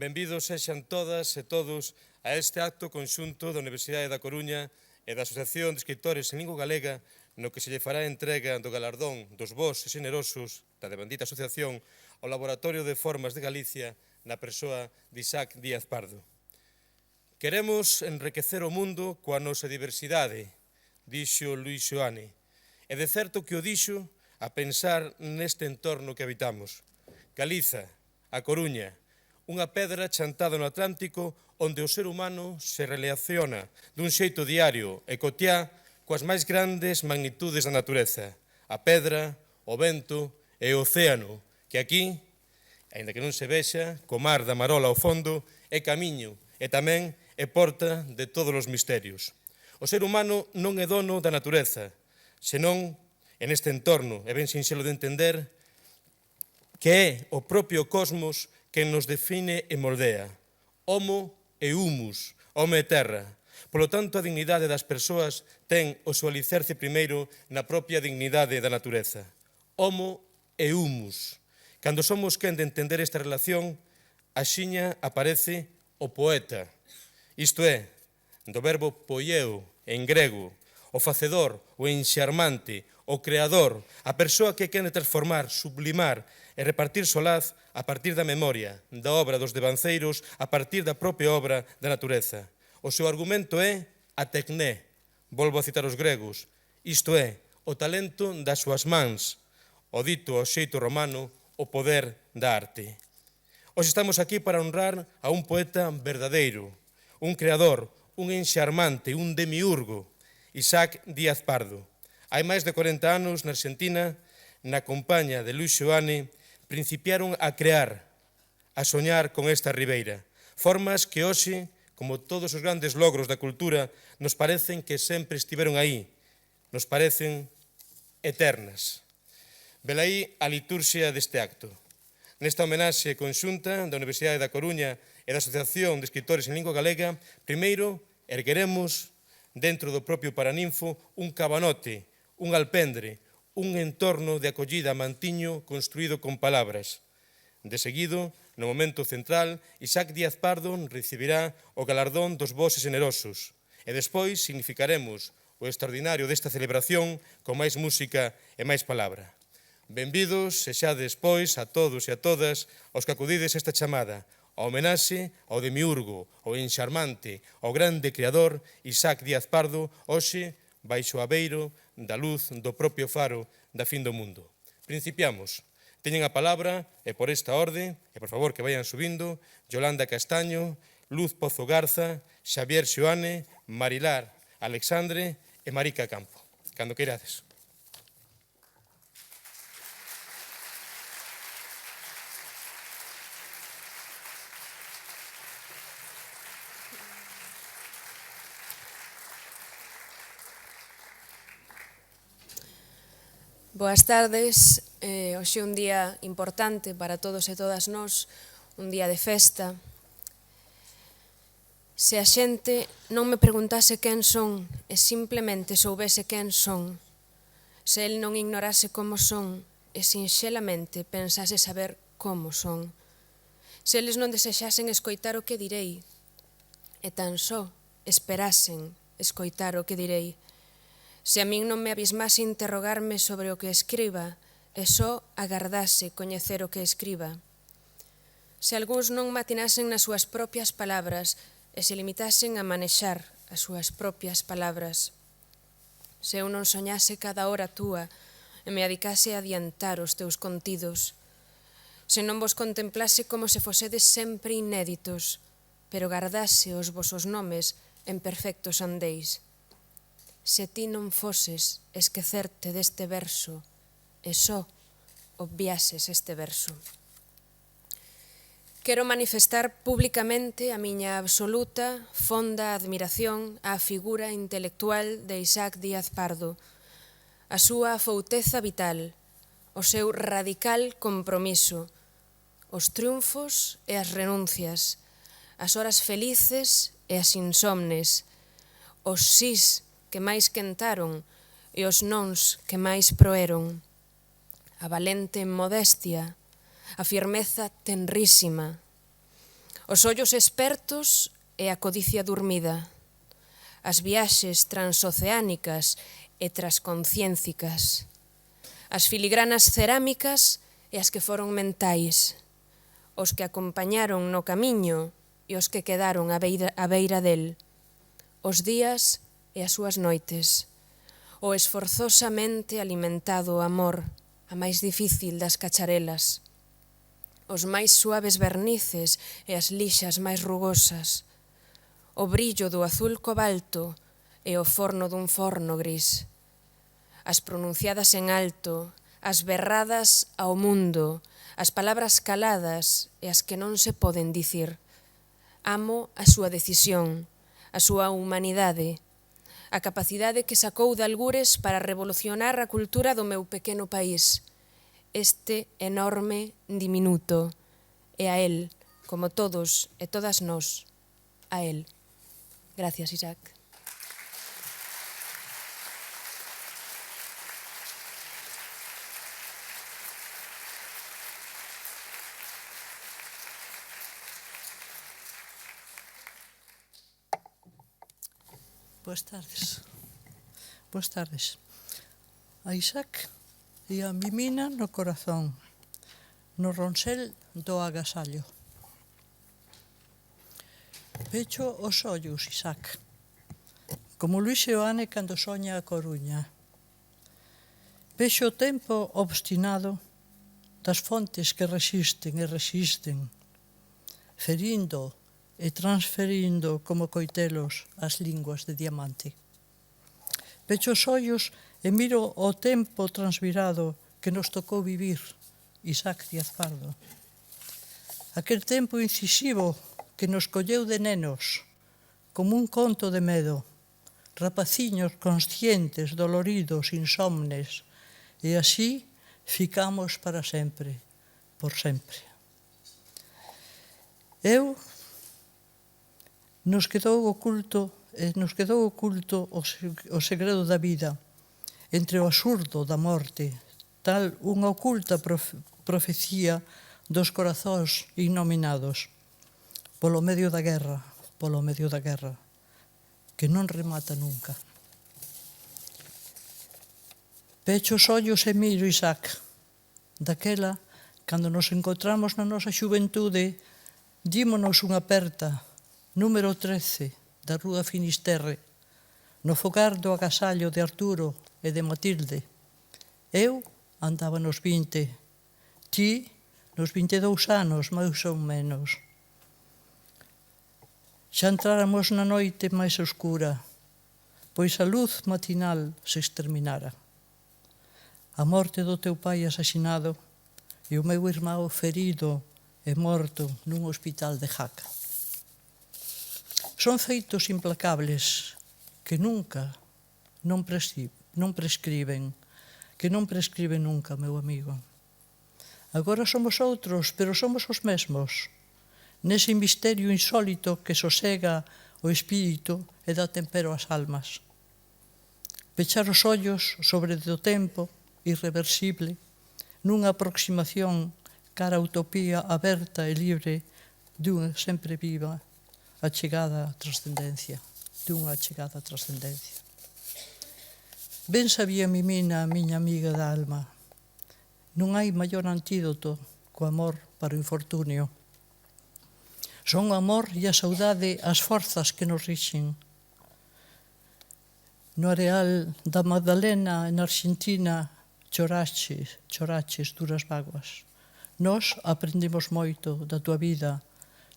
Benvidos sexan todas e todos a este acto conxunto da Universidade da Coruña e da Asociación de Escritores en Lingua Galega, no que se lle fará entrega do galardón dos vós e generosos da devandita asociación ao Laboratorio de Formas de Galicia na persoa de Isaac Díaz Pardo. Queremos enriquecer o mundo coa nosa diversidade, dixo Luis Xoane, e de certo que o dixo a pensar neste entorno que habitamos. Galiza, a Coruña, unha pedra chantada no Atlántico onde o ser humano se relaciona dun xeito diario e cotiá coas máis grandes magnitudes da natureza, a pedra, o vento e o océano, que aquí, aínda que non se vexa, co mar da Marola ao fondo, é camiño e tamén é porta de todos os misterios. O ser humano non é dono da natureza, senón, en este entorno, é ben sinxelo de entender, que é o propio cosmos que nos define e moldea. Homo e humus, home e terra. Polo tanto, a dignidade das persoas ten o seu alicerce primeiro na propia dignidade da natureza. Homo e humus. Cando somos quen de entender esta relación, axiña aparece o poeta. Isto é, do verbo poieo, en grego, o facedor, o enxarmante, o creador, a persoa que quere transformar, sublimar e repartir solaz a partir da memoria, da obra dos devanceiros, a partir da propia obra da natureza. O seu argumento é a tecné, volvo a citar os gregos, isto é, o talento das súas mans, o dito ao xeito romano, o poder da arte. Hoxe estamos aquí para honrar a un poeta verdadeiro, un creador, un enxarmante, un demiurgo, Isaac Díaz Pardo. Hai máis de 40 anos na Argentina, na compaña de Luis Xoane, principiaron a crear, a soñar con esta ribeira. Formas que hoxe, como todos os grandes logros da cultura, nos parecen que sempre estiveron aí, nos parecen eternas. Velaí a liturxia deste acto. Nesta homenaxe conxunta da Universidade da Coruña e da Asociación de Escritores en Lingua Galega, primeiro ergueremos dentro do propio Paraninfo un cabanote, un alpendre, un entorno de acollida mantiño construído con palabras. De seguido, no momento central, Isaac Díaz Pardo recibirá o galardón dos vós e generosos. E despois significaremos o extraordinario desta celebración con máis música e máis palabra. Benvidos e xa despois a todos e a todas os que acudides a esta chamada, a homenaxe ao demiurgo, ao enxarmante, ao grande creador Isaac Díaz Pardo, hoxe baixo a beiro da luz do propio faro da fin do mundo. Principiamos. Teñen a palabra, e por esta orde, e por favor que vayan subindo, Yolanda Castaño, Luz Pozo Garza, Xavier Xoane, Marilar Alexandre e Marica Campo. Cando queirades. Boas tardes, hoxe é un día importante para todos e todas nós, un día de festa. Se a xente non me preguntase quen son e simplemente soubese quen son, se el non ignorase como son e sinxelamente pensase saber como son, se eles non desexasen escoitar o que direi e tan só esperasen escoitar o que direi, se a min non me abismase interrogarme sobre o que escriba e só agardase coñecer o que escriba. Se algúns non matinasen nas súas propias palabras e se limitasen a manexar as súas propias palabras. Se eu non soñase cada hora túa e me adicase a adiantar os teus contidos. Se non vos contemplase como se fosedes sempre inéditos, pero gardase os vosos nomes en perfectos andéis. Se ti non foses esquecerte deste verso e só obviases este verso. Quero manifestar públicamente a miña absoluta, fonda admiración á figura intelectual de Isaac Díaz Pardo, a súa afouteza vital, o seu radical compromiso, os triunfos e as renuncias, as horas felices e as insomnes, os sís que máis quentaron e os nons que máis proeron, a valente modestia, a firmeza tenrísima, Os ollos expertos e a codicia dormida, as viaxes transoceánicas e trasconciencicas, as filigranas cerámicas e as que foron mentais, os que acompañaron no camiño e os que quedaron á beira del, os días e as súas noites, o esforzosamente alimentado amor, a máis difícil das cacharelas, os máis suaves vernices e as lixas máis rugosas, o brillo do azul cobalto e o forno dun forno gris, as pronunciadas en alto, as berradas ao mundo, as palabras caladas e as que non se poden dicir. Amo a súa decisión, a súa humanidade, a capacidade que sacou de algures para revolucionar a cultura do meu pequeno país, este enorme diminuto, e a él, como todos e todas nós, a él. Gracias, Isaac. Boas tardes. Boas tardes. A Isaac e a Mimina no corazón, no ronsel do agasallo. Pecho os ollos, Isaac, como Luis Seoane cando soña a Coruña. Vexo o tempo obstinado das fontes que resisten e resisten, ferindo e transferindo como coitelos as linguas de diamante. Pecho os ollos e miro o tempo transvirado que nos tocou vivir, Isaac Díaz Pardo. Aquel tempo incisivo que nos colleu de nenos, como un conto de medo, rapaciños conscientes, doloridos, insomnes, e así ficamos para sempre, por sempre. Nos quedou oculto o segredo da vida, entre o absurdo da morte, tal unha oculta profecía dos corazóns innominados, polo medio da guerra, que non remata nunca. Pecho os ollos e miro, Isaac, daquela, cando nos encontramos na nosa xuventude, dímonos unha aperta, número 13, da Rúa Finisterre, no fogar do agasallo de Arturo e de Matilde. Eu andaba nos 20, ti nos 22 anos, máis ou menos. Xa entráramos na noite máis oscura, pois a luz matinal se exterminara. A morte do teu pai asasinado e o meu irmão ferido e morto nun hospital de Jaca. Son feitos implacables que nunca non prescriben, que non prescriben nunca, meu amigo. Agora somos outros, pero somos os mesmos, nese misterio insólito que sosega o espírito e dá tempero ás almas. Pechar os ollos sobre o tempo irreversible nunha aproximación cara a utopía aberta e libre dunha sempre viva achegada á trascendencia, Ben sabía Mimina, a miña amiga da alma, non hai maior antídoto co amor para o infortunio. Son o amor e a saudade as forzas que nos rixen. No areal da Magdalena, en Argentina, choraches duras vaguas. Nós aprendemos moito da tua vida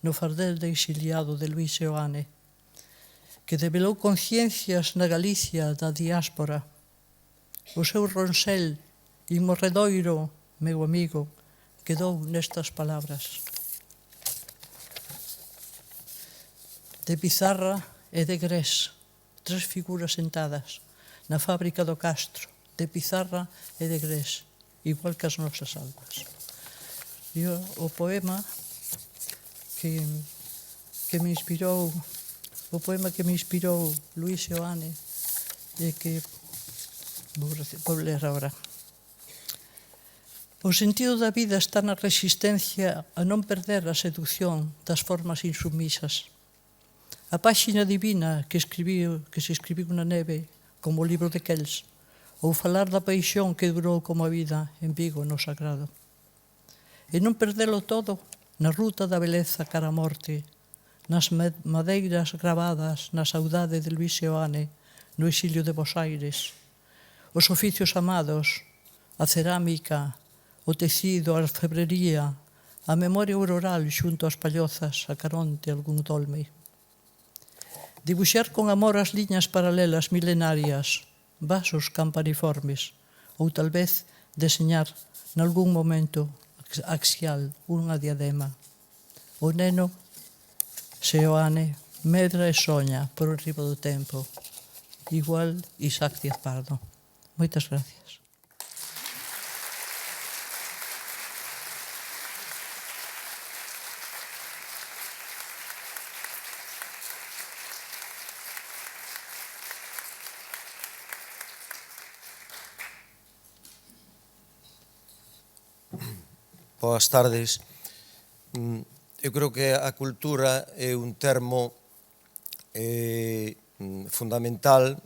no fardel de exiliado de Luis Seoane, que develou conciencias na Galicia da diáspora. O seu ronsel inmorredoiro, meu amigo, quedou nestas palabras. De pizarra e de grés, 3 figuras sentadas na fábrica do Castro, de pizarra e de grés, igual que as nosas almas. E o poema que me inspirou Luis Seoane e que vou ler agora. O sentido da vida está na resistencia a non perder a seducción das formas insumisas. A páxina divina que se escribiu na neve, como o libro de Kells, ou falar da paixón que durou como a vida en Vigo no sagrado. E non perdelo todo na ruta da beleza cara a morte, nas madeiras gravadas na saudade de Luis Seoane no exilio de Bos Aires, os oficios amados, a cerámica, o tecido, a orfebrería, a memoria auroral xunto ás pallozas a carón de algún dolme. Dibuixar con amor as liñas paralelas milenarias, vasos campaniformes, ou tal vez deseñar nalgún momento axial unha diadema. O neno, Seoane, medra e soña por riba do tempo. Igual Isaac Díaz Pardo. Moitas gracias. Boas tardes. Eu creo que a cultura é un termo fundamental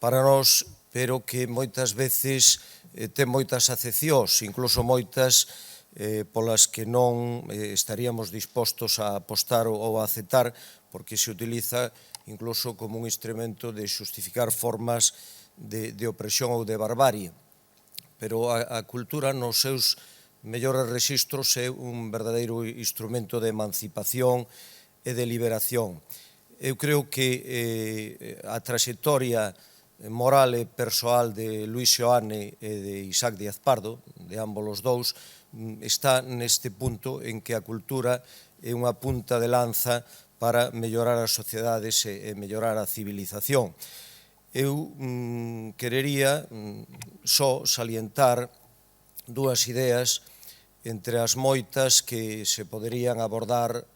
para nós, pero que moitas veces ten moitas acepcións, incluso moitas polas que non estaríamos dispostos a apostar ou a aceptar, porque se utiliza incluso como un instrumento de xustificar formas de opresión ou de barbarie. Pero a cultura nos seus mellores rexistros é un verdadeiro instrumento de emancipación e de liberación. Eu creo que a trayectoria moral e persoal de Luis Seoane e de Isaac Díaz Pardo, de ambos os dous, está neste punto en que a cultura é unha punta de lanza para mellorar as sociedades e mellorar a civilización. Eu querería só salientar dúas ideas entre as moitas que se poderían abordar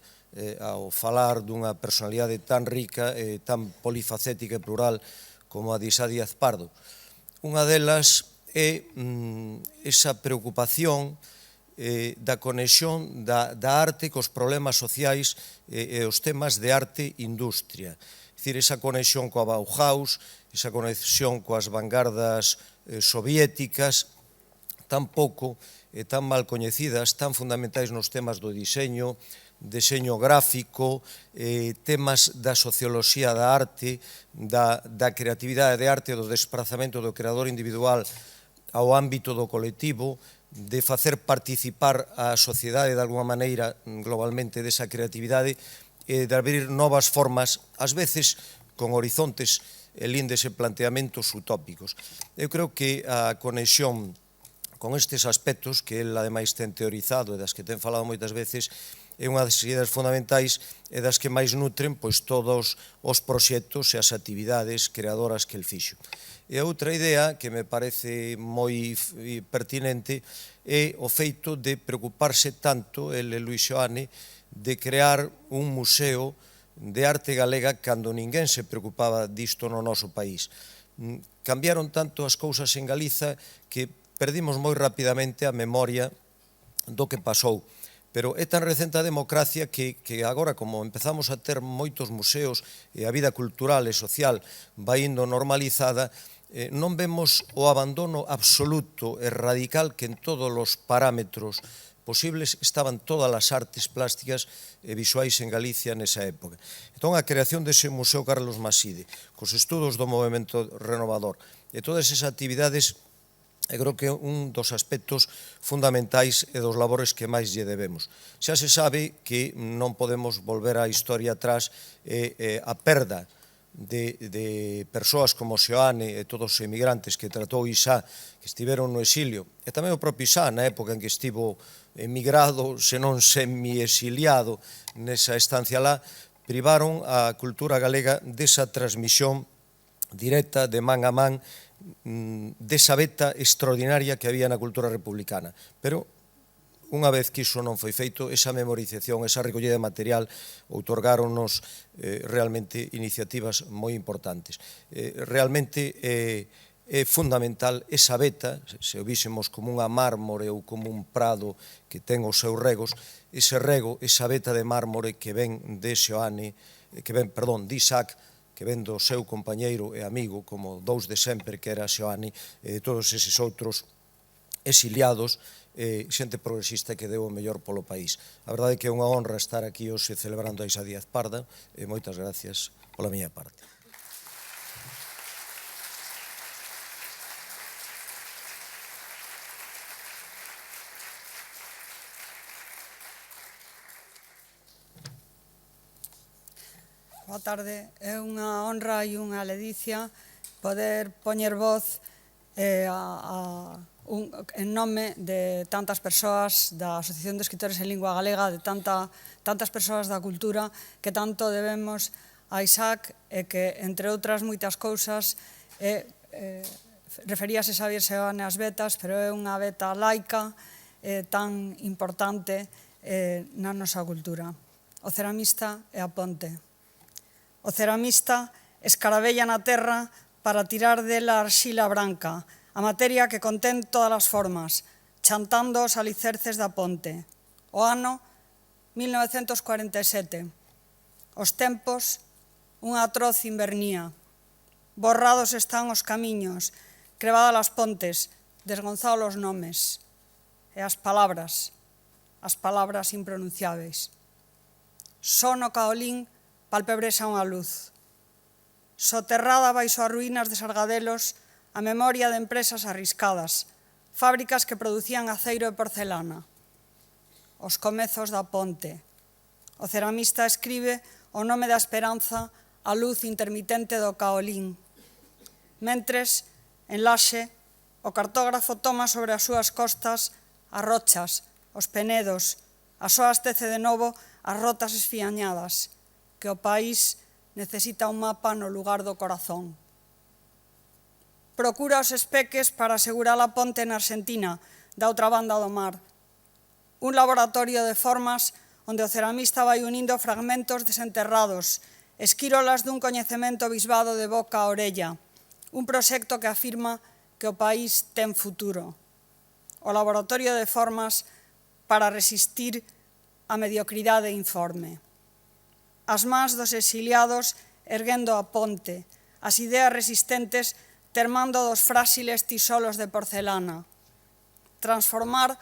ao falar dunha personalidade tan rica e tan polifacética e plural como a de Isaac Díaz Pardo. Unha delas é esa preocupación da conexión da arte cos problemas sociais e os temas de arte-industria. É dicir, esa conexión coa Bauhaus, esa conexión coas vanguardas soviéticas, tan pouco e tan mal coñecidas, tan fundamentais nos temas do diseño gráfico, temas da socioloxía da arte, da creatividade de arte, do desprazamento do creador individual ao ámbito do colectivo, de facer participar a sociedade de alguma maneira globalmente desa creatividade e de abrir novas formas, ás veces con horizontes e lindes e planteamentos utópicos. Eu creo que a conexión con estes aspectos que el ademais ten teorizado e das que ten falado moitas veces é unha das ideas fundamentais e das que máis nutren todos os proxectos e as actividades creadoras que el fixo. E a outra idea que me parece moi pertinente é o feito de preocuparse tanto el Luis Seoane de crear un museo de arte galega cando ninguén se preocupaba disto no noso país. Cambiaron tanto as cousas en Galiza que perdimos moi rapidamente a memoria do que pasou. Pero é tan recente a democracia que agora, como empezamos a ter moitos museos e a vida cultural e social vai indo normalizada, non vemos o abandono absoluto e radical que en todos os parámetros posibles estaban todas as artes plásticas e visuais en Galicia nesa época. Entón, a creación dese Museo Carlos Maside, cos estudos do movemento renovador e todas esas actividades, eu creo que é un dos aspectos fundamentais e dos labores que máis lle debemos. Xa se sabe que non podemos volver a historia atrás a perda de persoas como Seoane e todos os emigrantes que tratou Isá, que estiveron no exilio, e tamén o propio Isá na época en que estivo emigrado, senón semi-exiliado nesa estancia lá, privaron a cultura galega desa transmisión directa de man a man desa veta extraordinaria que había na cultura republicana. Pero, unha vez que iso non foi feito, esa memorización, esa recollida de material, outorgáronnos realmente iniciativas moi importantes. Realmente é fundamental esa veta, se o vísemos como unha mármore ou como un prado que ten os seus regos, ese rego, esa veta de mármore que ven de Xeoane, de Isaac, que ven do seu compañeiro e amigo, como dous de sempre, que era Xeoane, e de todos eses outros exiliados, xente progresista que deu o mellor polo país. A verdade é que é unha honra estar aquí hoxe celebrando a Isa Díaz Parda, e moitas gracias pola miña parte. Boa tarde. É unha honra e unha ledicia poder poñer voz en nome de tantas persoas da Asociación de Escritores en Lingua Galega, de tantas persoas da cultura que tanto debemos a Isaac e que, entre outras moitas cousas, referíase Xavier Seoane ás vetas, pero é unha veta laica tan importante na nosa cultura. O ceramista e a ponte. O ceramista escarabella na terra para tirar dela a arxila branca, a materia que contén todas as formas, chantando os alicerces da ponte. O ano 1947. Os tempos, unha atroz invernía. Borrados están os camiños, crevadas as pontes, desgonzados os nomes. E as palabras impronunciáveis. Só no Caolín palpebresa unha luz. Soterrada baixo as ruínas de Sargadelos a memoria de empresas arriscadas, fábricas que producían aceiro e porcelana. Os comezos da ponte. O ceramista escribe o nome da esperanza a luz intermitente do Caolín. Mentres, en Laxe, o cartógrafo toma sobre as súas costas as rochas, os penedos, a soas tece de novo as rotas esfiañadas, que o país necesita un mapa no lugar do corazón. Procura os espeques para asegurar a ponte na Argentina, da outra banda do mar. Un laboratorio de formas onde o ceramista vai unindo fragmentos desenterrados, esquírolas dun coñecemento bisbado de boca a orella. Un proxecto que afirma que o país ten futuro. O laboratorio de formas para resistir a mediocridade informe. As mans dos exiliados erguendo a ponte, as ideas resistentes termando dos fráxiles tisolos de porcelana. Transformar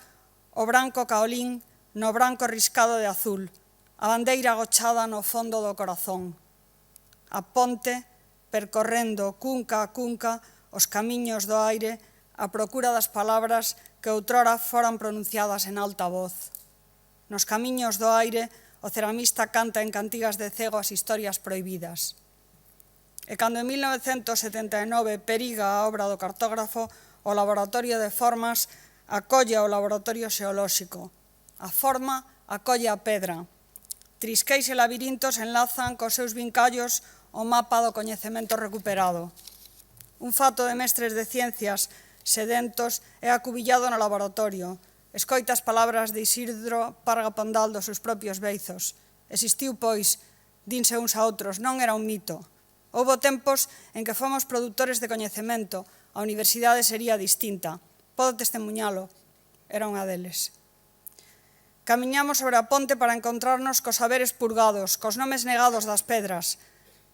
o branco Caolín no branco riscado de azul, a bandeira agochada no fondo do corazón. A ponte percorrendo cunca a cunca os camiños do aire a procura das palabras que outrora foran pronunciadas en alta voz. Nos camiños do aire, o ceramista canta en cantigas de cego as historias prohibidas. E cando en 1979 periga a obra do cartógrafo, o laboratorio de formas acolle o laboratorio xeolóxico. A forma acolle a pedra. Trisqueis e labirintos enlazan cos seus vincallos o mapa do coñecemento recuperado. Un fato de mestres de ciencias sedentos é acubillado no laboratorio. Escoita as palabras de Isidro Parga Pondal dos seus propios beizos. Existiu, pois, dinse uns a outros, non era un mito. Houbo tempos en que fomos produtores de coñecemento, a universidade sería distinta. Podo testemunhalo, era unha deles. Camiñamos sobre a ponte para encontrarnos cos saberes purgados, cos nomes negados das pedras.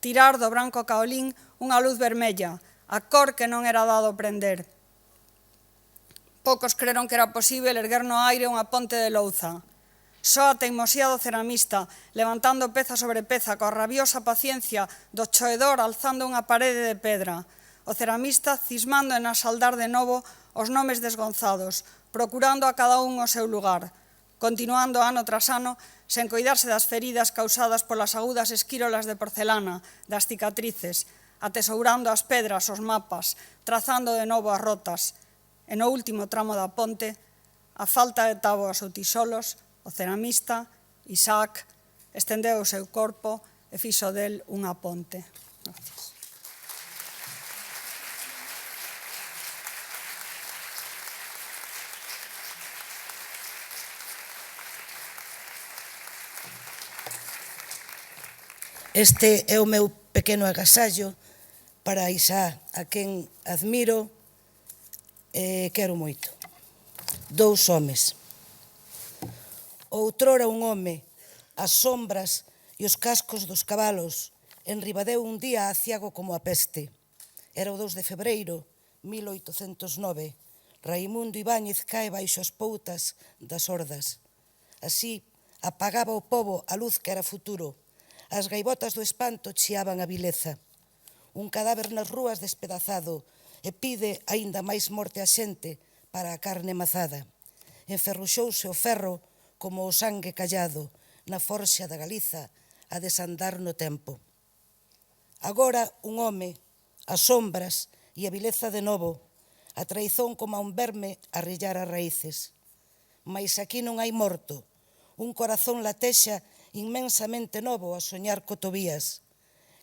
Tirar do branco Caolín unha luz vermella, a cor que non era dado prender. Poucos creron que era posible erguer no aire unha ponte de louza. Só a teimosía do ceramista, levantando peza sobre peza, coa rabiosa paciencia do choedor alzando unha parede de pedra. O ceramista cismando en asaldar de novo os nomes desgonzados, procurando a cada un o seu lugar, continuando ano tras ano sen coidarse das feridas causadas polas agudas esquírolas de porcelana, das cicatrices, atesourando as pedras, os mapas, trazando de novo as rotas. E no último tramo da ponte, a falta de táboas ou tisolos, o ceramista, Isaac, estendeu o seu corpo e fixo del unha ponte. Gracias. Este é o meu pequeno agasallo para Isá, a quen admiro e quero moito. Dous homes. Outrora un home, as sombras e os cascos dos cabalos, enribadeu un día aciago como a peste. Era o 2 de febreiro, 1809. Raimundo Ibáñez cae baixo as poutas das hordas. Así, apagaba o pobo a luz que era futuro. As gaivotas do espanto chiaban a vileza. Un cadáver nas rúas despedazado e pide aínda máis morte a xente para a carne mazada. Enferruxouse o ferro como o sangue callado na forxa da Galiza a desandar no tempo. Agora un home, as sombras e a vileza de novo, a traizón como a un verme a rillar as raíces. Mais aquí non hai morto, un corazón latexa inmensamente novo a soñar co Tobías,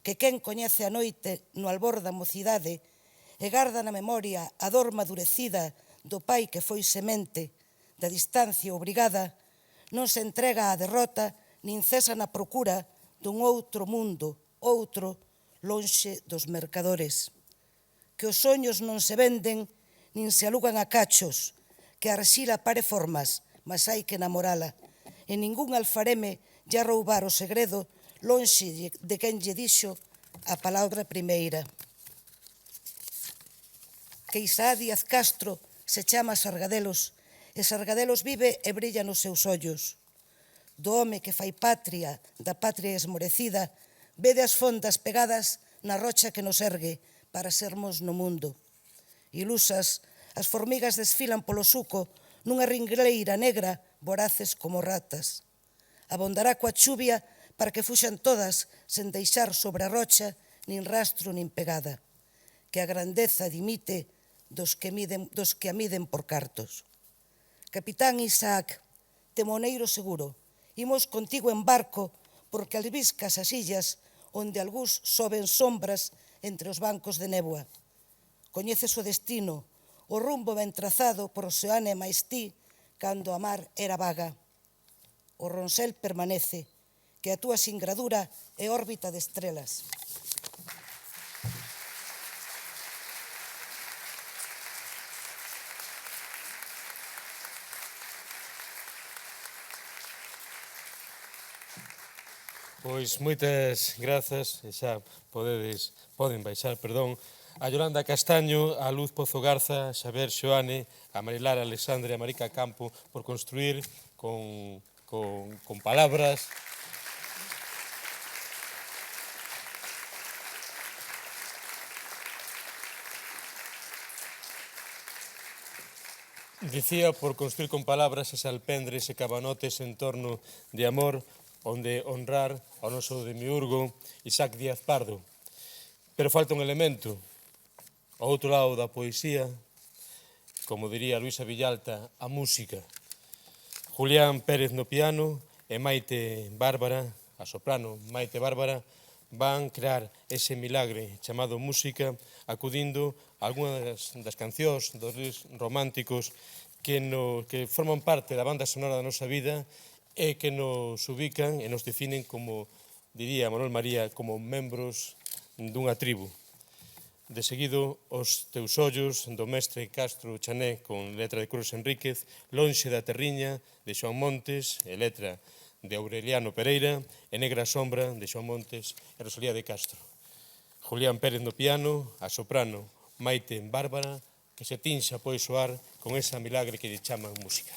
que quen coñece a noite no albor da mocidade e garda na memoria a dor madurecida do pai que foi semente, da distancia obrigada, non se entrega á derrota nin cesa na procura dun outro mundo, outro, lonxe dos mercadores. Que os soños non se venden nin se alugan a cachos, que a arxila pare formas, mas hai que namorala. E ningún alfareme lle roubar o segredo lonxe de quen lle dixo a palabra primeira. Que Isá Díaz Castro se chama Sargadelos, e Sargadelos vive e brilla nos seus ollos. Do home que fai patria, da patria esmorecida, vede as fondas pegadas na rocha que nos ergue para sermos no mundo. Ilusas, as formigas desfilan polo suco nunha ringleira negra, voraces como ratas. Abondará coa chuvia para que fuxan todas sen deixar sobre a rocha nin rastro nin pegada. Que a grandeza dimite dos que a miden por cartos. Capitán Isaac, temoneiro seguro, imos contigo en barco porque albiscas as illas onde algúns soben sombras entre os bancos de néboa. Coñeces o destino, o rumbo ben trazado por Oceane máis ti cando a mar era vaga. O ronsel permanece, que a túa singradura é órbita de estrelas. Pois moitas grazas, e xa poden baixar, a Yolanda Castaño, a Luz Pozo Garza, a Xaber Xoane, a Marilar Alexandre e a Marica Campo por construir con palabras. Dicía por construir con palabras as alpendres e cabanotes en torno de amor, onde honrar ao noso demiurgo Isaac Díaz Pardo. Pero falta un elemento, ao outro lado da poesía, como diría Luisa Villalta, a música. Julián Pérez no piano e Maite Bárbara, a soprano Maite Bárbara, van crear ese milagre chamado música, acudindo a algunhas das cancións dos ríos románticos que forman parte da banda sonora da nosa vida e que nos ubican e nos definen como, diría Manuel María, como membros dunha tribu. De seguido, Os teus ollos, do mestre Castro Chané, con letra de Cruz Enríquez, Lonxe da terriña, de Xoán Montes, e letra de Aureliano Pereira, e Negra sombra, de Xoán Montes e Rosalía de Castro. Julián Pérez no piano, a soprano Maite Bárbara, que se tinxa pois soar con esa milagre que lle chaman música.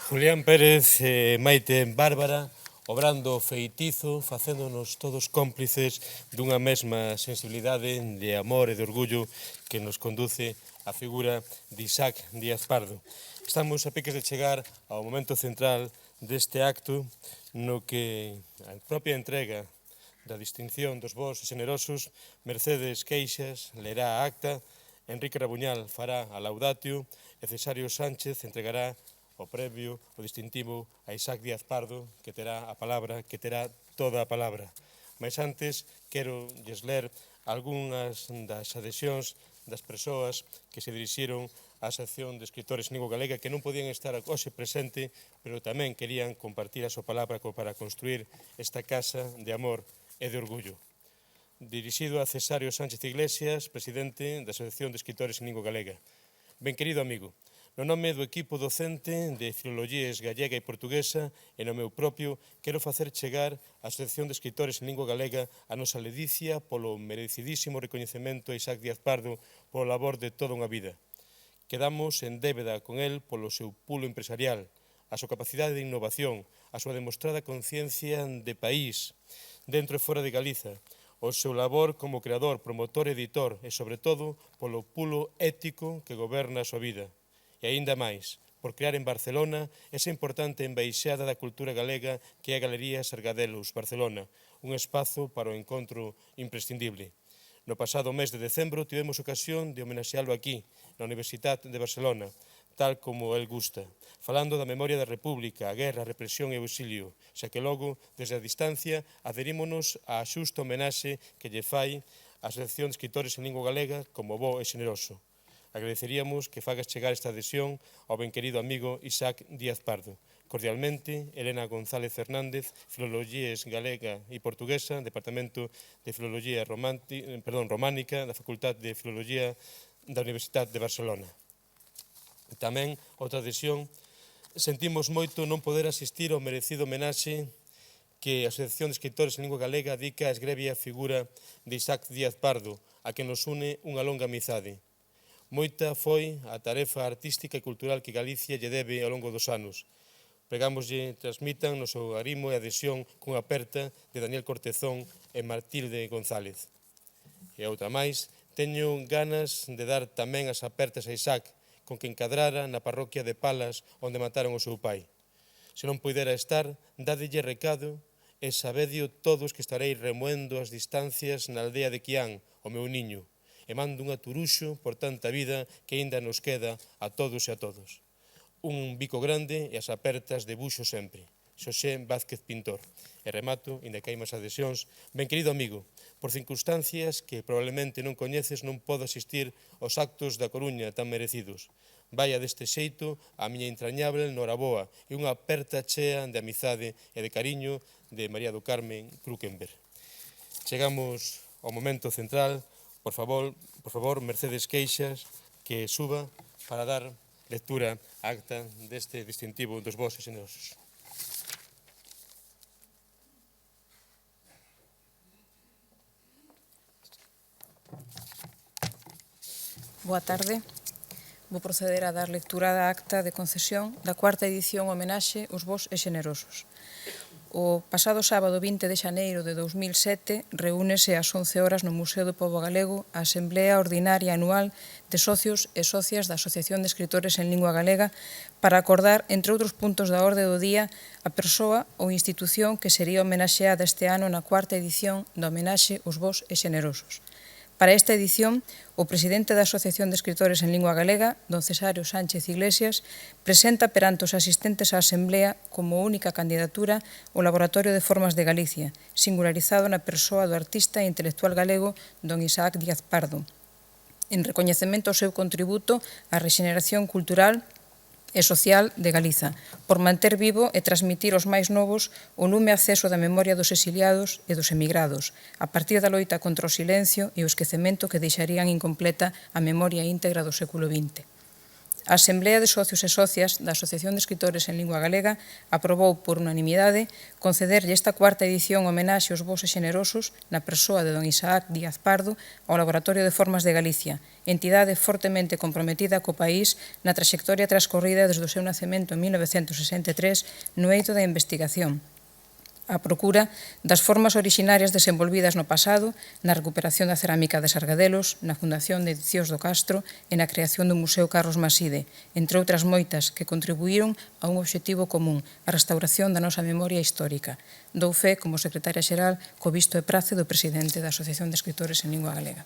Julián Pérez, Maite Bárbara, obrando feitizo, facéndonos todos cómplices dunha mesma sensibilidade de amor e de orgullo que nos conduce a figura de Isaac Díaz Pardo. Estamos a piques de chegar ao momento central deste acto no que a propia entrega da distinción dos vos e generosos, Mercedes Queixas lerá a acta, Enrique Rabuñal fará a laudatio e Cesario Sánchez entregará o premio, o distintivo a Isaac Díaz Pardo, que terá a palabra, que terá toda a palabra. Mas antes, quero lles ler algunhas das adhesións das persoas que se dirixiron á Asociación de Escritores en Lingua Galega que non podían estar hoxe presente, pero tamén querían compartir a súa palabra para construir esta casa de amor e de orgullo. Dirixido a Cesario Sánchez Iglesias, presidente da Asociación de Escritores en Lingua Galega. Ben querido amigo, no nome do equipo docente de Filoloxías Gallega e Portuguesa e no meu propio, quero facer chegar a Asociación de Escritores en Lingua Galega a nosa ledicia polo merecidísimo recoñecemento a Isaac Díaz Pardo polo labor de toda unha vida. Quedamos en débeda con el polo seu pulo empresarial, a súa capacidade de innovación, a súa demostrada conciencia de país, dentro e fora de Galiza, o seu labor como creador, promotor, editor e, sobre todo, polo pulo ético que goberna a súa vida. E aínda máis, por crear en Barcelona esa importante embaixada da cultura galega que é a Galería Sargadelos, Barcelona, un espazo para o encontro imprescindible. No pasado mes de decembro tivemos ocasión de homenaxealo aquí, na Universidade de Barcelona, tal como el gusta, falando da memoria da República, a guerra, a represión e o exilio, xa que logo, desde a distancia, adherímonos á xusta homenaxe que lle fai a Asociación de Escritores en Lingua Galega como bo e generoso. Agradeceríamos que fagas chegar esta adhesión ao ben querido amigo Isaac Díaz Pardo. Cordialmente, Elena González Fernández, Filoloxías Galega e Portuguesa, Departamento de Filoloxía Románica da Facultade de Filoloxía da Universidade de Barcelona. Tamén, outra adhesión, sentimos moito non poder asistir ao merecido homenaxe que a Asociación de Escritores en Lingua Galega dedica a esgrebia figura de Isaac Díaz Pardo, a que nos une unha longa amizade. Moita foi a tarefa artística e cultural que Galicia lle debe ao longo dos anos. Pregámoslle transmitan no seu arimo e adhesión cunha aperta de Daniel Cortezón e Matilde González. E outra máis, teño ganas de dar tamén as apertas a Isaac, con que encadrara na parroquia de Palas, onde mataron o seu pai. Se non poidera estar, dádelle recado e sabedio todos que estarei remoendo as distancias na aldea de Quián, o meu niño, e mando un aturuxo por tanta vida que aínda nos queda a todos e a todos. Un bico grande e as apertas de buxo sempre. Xosé Vázquez Pintor. E remato, inda que hai máis adhesións, ben querido amigo, por circunstancias que probablemente non coñeces non podo asistir aos actos da Coruña tan merecidos. Vaya deste xeito a miña entrañable noraboa e unha aperta chea de amizade e de cariño de María do Carmen Krukenberg. Chegamos ao momento central. Por favor, Mercedes Queixas, que suba para dar lectura á acta deste distintivo dos vos e generosos. Boa tarde. Vou proceder a dar lectura da acta de concesión da cuarta edición homenaxe aos vos e generosos. O pasado sábado 20 de xaneiro de 2007 reúnese ás 11 horas no Museo do Pobo Galego a Asamblea Ordinaria Anual de Socios e Socias da Asociación de Escritores en Lingua Galega para acordar, entre outros puntos da orde do día, a persoa ou institución que sería homenaxeada este ano na cuarta edición da homenaxe aos vos e generosos. Para esta edición, o presidente da Asociación de Escritores en Lingua Galega, don Cesario Sánchez Iglesias, presenta perante os asistentes á Asamblea como única candidatura o Laboratorio de Formas de Galicia, singularizado na persoa do artista e intelectual galego don Isaac Díaz Pardo, en recoñecemento ao seu contributo á rexeneración cultural e social de Galiza, por manter vivo e transmitir aos máis novos o lume acceso da memoria dos exiliados e dos emigrados, a partir da loita contra o silencio e o esquecemento que deixarían incompleta a memoria íntegra do século XX. A Asamblea de Socios e Socias da Asociación de Escritores en Lingua Galega aprobou por unanimidade concederlle esta cuarta edición homenaxe aos vos e xenerosos na persoa de don Isaac Díaz Pardo ao Laboratorio de Formas de Galicia, entidade fortemente comprometida co país na traxectoria transcorrida desde o seu nacemento en 1963 no eito da investigación, a procura das formas orixinarias desenvolvidas no pasado, na recuperación da cerámica de Sargadelos, na Fundación de Edicións do Castro e na creación do Museo Carlos Maside, entre outras moitas que contribuíron a un obxectivo común, a restauración da nosa memoria histórica. Dou fe, como secretaria xeral, co visto e prace do presidente da Asociación de Escritores en Lingua Galega.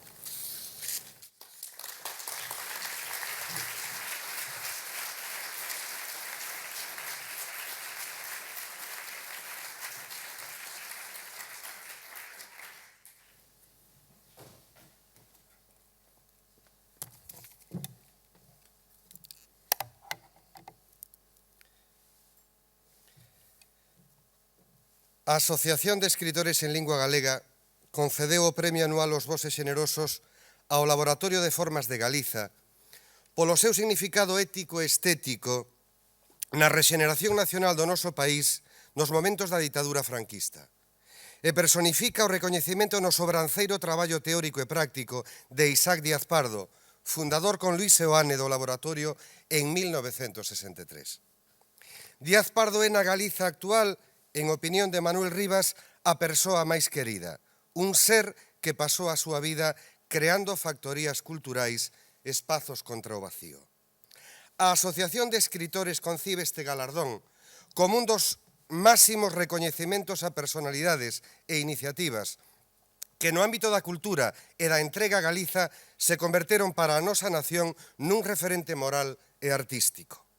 A Asociación de Escritores en Lingua Galega concedeu o Premio Anual aos Vos e Xenerosos ao Laboratorio de Formas de Galiza polo seu significado ético e estético na rexeneración nacional do noso país nos momentos da ditadura franquista e personifica o recoñecemento no sobranceiro traballo teórico e práctico de Isaac Díaz Pardo, fundador con Luis Seoane do laboratorio en 1963. Díaz Pardo é na Galiza actual, en opinión de Manuel Rivas, a persoa máis querida, un ser que pasou a súa vida creando factorías culturais, espazos contra o vacío. A Asociación de Escritores concibe este galardón como un dos máximos recoñecementos a personalidades e iniciativas que no ámbito da cultura e da entrega a Galiza se converteron para a nosa nación nun referente moral e artístico.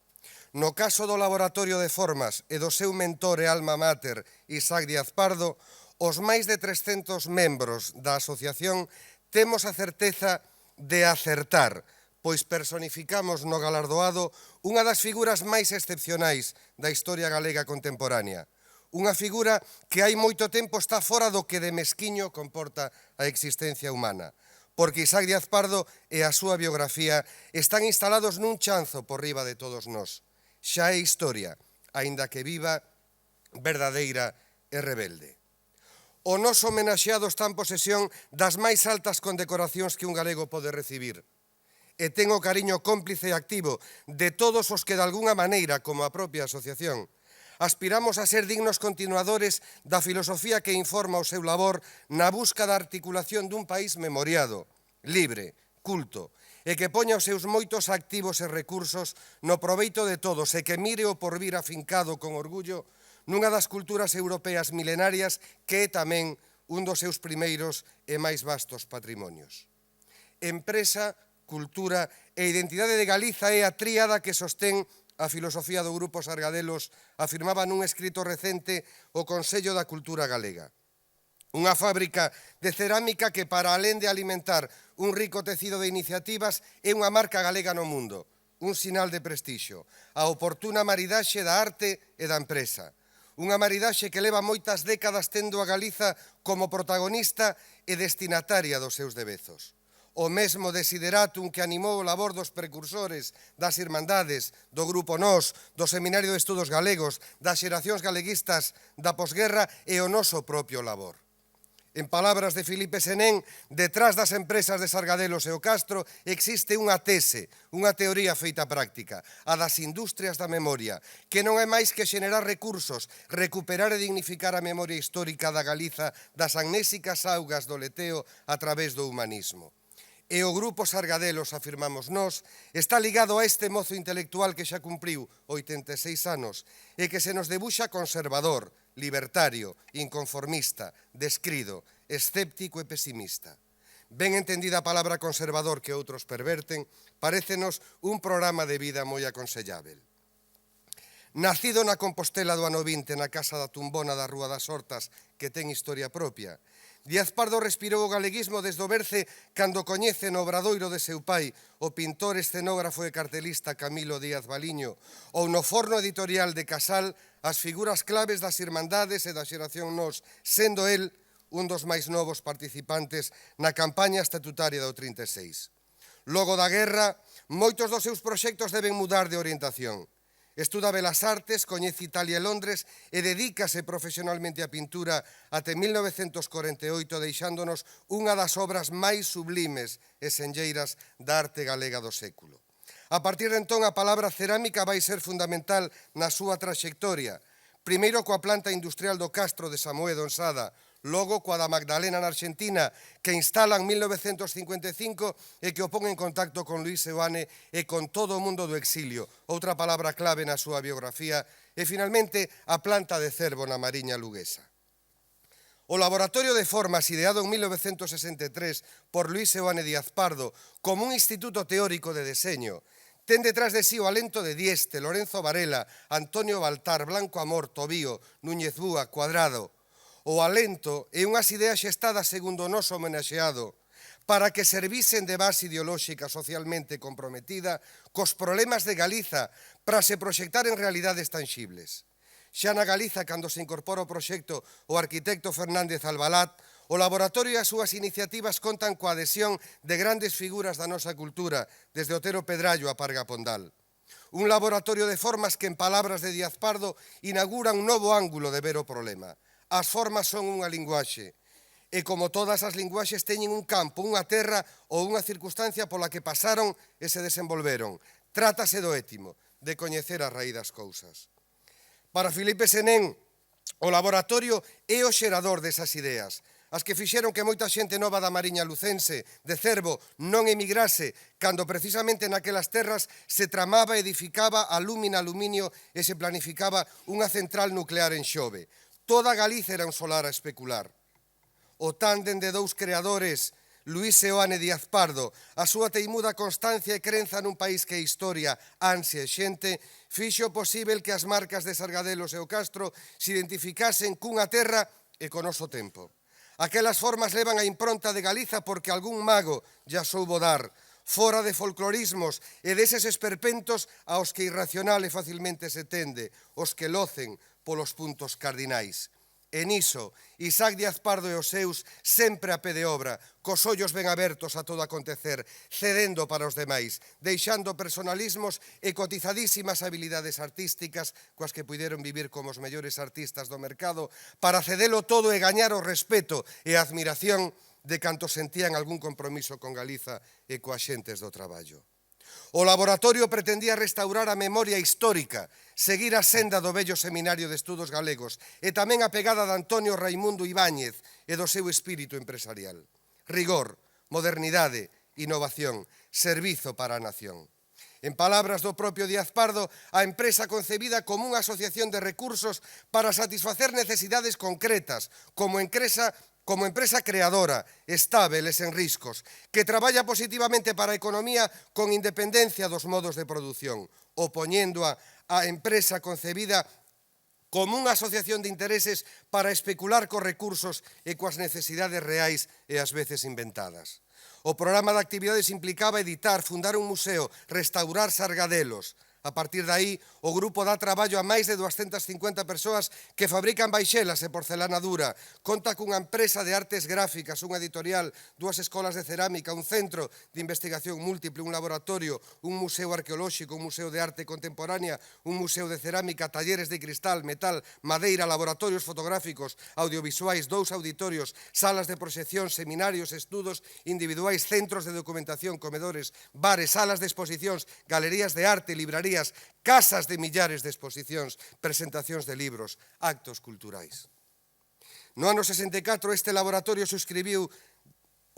No caso do Laboratorio de Formas e do seu mentor e alma mater, Isaac Díaz Pardo, os máis de 300 membros da asociación temos a certeza de acertar, pois personificamos no galardoado unha das figuras máis excepcionais da historia galega contemporánea. Unha figura que hai moito tempo está fora do que de mesquiño comporta a existencia humana, porque Isaac Díaz Pardo e a súa biografía están instalados nun chanzo por riba de todos nós. Xa é historia, aínda que viva, verdadeira e rebelde. O noso homenaxeado está en posesión das máis altas condecoracións que un galego pode recibir. E ten o cariño cómplice e activo de todos os que de algunha maneira, como a propia asociación, aspiramos a ser dignos continuadores da filosofía que informa o seu labor na busca da articulación dun país memoriado, libre, culto, e que poña os seus moitos activos e recursos no proveito de todos e que mire o porvir afincado con orgullo nunha das culturas europeas milenarias que é tamén un dos seus primeiros e máis vastos patrimonios. Empresa, cultura e identidade de Galiza é a tríada que sostén a filosofía do Grupo Sargadelos, afirmaba nun escrito recente o Consello da Cultura Galega. Unha fábrica de cerámica que, para alén de alimentar un rico tecido de iniciativas, é unha marca galega no mundo, un sinal de prestixio, a oportuna maridaxe da arte e da empresa. Unha maridaxe que leva moitas décadas tendo a Galiza como protagonista e destinataria dos seus devezos. O mesmo desideratum que animou o labor dos precursores das Irmandades, do Grupo Nós, do Seminario de Estudos Galegos, das xeracións galeguistas da posguerra e o noso propio labor. En palabras de Filipe Senén, detrás das empresas de Sargadelos e o Castro existe unha tese, unha teoría feita práctica, a das industrias da memoria, que non é máis que xenerar recursos, recuperar e dignificar a memoria histórica da Galiza das amnésicas augas do leteo a través do humanismo. E o Grupo Sargadelos, afirmamos nós, está ligado a este mozo intelectual que xa cumpriu 86 anos e que se nos debuxa conservador, libertario, inconformista, descrido, escéptico e pesimista. Ben entendida a palabra conservador que outros perverten, parécenos un programa de vida moi aconsellável. Nacido na Compostela do ano 20 na Casa da Tumbona da Rúa das Hortas, que ten historia propia, Díaz Pardo respirou o galeguismo desde o berce cando coñece no obradoiro de seu pai o pintor, escenógrafo e cartelista Camilo Díaz Baliño ou no forno editorial de Casal as figuras claves das Irmandades e da xeración Nós, sendo el un dos máis novos participantes na campaña estatutaria do 36. Logo da guerra, Moitos dos seus proxectos deben mudar de orientación. Estuda Belas Artes, coñece Italia e Londres e dedícase profesionalmente á pintura até 1948, deixándonos unha das obras máis sublimes e senlleiras da arte galega do século. A partir de entón, a palabra cerámica vai ser fundamental na súa traxectoria, primeiro coa planta industrial do Castro de Samoedo en Sada, logo coa da Magdalena na Argentina, que instala en 1955 e que o pon en contacto con Luis Seoane e con todo o mundo do exilio, outra palabra clave na súa biografía, e finalmente a planta de Cervo na Mariña Luguesa. O Laboratorio de Formas, ideado en 1963 por Luis Seoane Díaz Pardo como un instituto teórico de deseño, ten detrás de sí o alento de Dieste, Lorenzo Varela, Antonio Baltar, Blanco Amor, Tobío, Núñez Búa, Cuadrado. O alento e unhas ideas xestadas segundo o noso homenaxeado para que servisen de base ideolóxica socialmente comprometida cos problemas de Galiza para se proxectar en realidades tangibles. Xa na Galiza, cando se incorpora o proxecto o arquitecto Fernández Albalat, o laboratorio e as súas iniciativas contan coa adhesión de grandes figuras da nosa cultura, desde Otero Pedrallo a Parga Pondal. Un laboratorio de formas que, en palabras de Díaz Pardo, inaugura un novo ángulo de ver o problema. As formas son unha linguaxe, e como todas as linguaxes teñen un campo, unha terra ou unha circunstancia pola que pasaron e se desenvolveron. Trátase do étimo, de coñecer a raíz das cousas. Para Felipe Senén, o laboratorio é o xerador desas ideas, as que fixeron que moita xente nova da Mariña Lucense, de Cervo, non emigrase, cando precisamente naquelas terras se tramaba e edificaba alúmina aluminio e se planificaba unha central nuclear en Xove. Toda Galiza era un solar a especular. O tándem de dous creadores, Luis Seoane Díaz Pardo, a súa teimuda constancia e crenza nun país que é historia, ansia e xente, fixo posíbel que as marcas de Sargadelos e o Castro se identificasen cunha terra e con noso tempo. Aquelas formas levan a impronta de Galiza porque algún mago ya soubo dar, fora de folclorismos e deses esperpentos aos que irracional e facilmente se tende, os que locen polos puntos cardinais. E niso, Isaac Díaz Pardo e os seus sempre a pé de obra, cos ollos ben abertos a todo acontecer, cedendo para os demais, deixando personalismos e cotizadísimas habilidades artísticas coas que puideron vivir como os mellores artistas do mercado para cedelo todo e gañar o respeto e a admiración de cantos sentían algún compromiso con Galiza e coas xentes do traballo. O laboratorio pretendía restaurar a memoria histórica, seguir a senda do vello Seminario de Estudos Galegos e tamén a pegada de Antonio Raimundo Ibáñez e do seu espírito empresarial. Rigor, modernidade, innovación, servizo para a nación. En palabras do propio Díaz Pardo, a empresa concebida como unha asociación de recursos para satisfacer necesidades concretas, como empresa creadora, estável e sen riscos, que traballa positivamente para a economía con independencia dos modos de produción, opoñendo a empresa concebida como unha asociación de intereses para especular cos recursos e coas necesidades reais e ás veces inventadas. O programa de actividades implicaba editar, fundar un museo, restaurar Sargadelos. A partir de aí, o grupo dá traballo a máis de 250 persoas que fabrican baixelas e porcelana dura, conta cunha empresa de artes gráficas, unha editorial, 2 escolas de cerámica, un centro de investigación múltiple, un laboratorio, un museo arqueolóxico, un museo de arte contemporánea, un museo de cerámica, talleres de cristal, metal, madeira, laboratorios fotográficos, audiovisuais, 2 auditorios, salas de proxección, seminarios, estudos individuais, centros de documentación, comedores, bares, salas de exposicións, galerías de arte, librarías, casas de millares de exposicións, presentacións de libros, actos culturais. No ano 64 este laboratorio suscribiu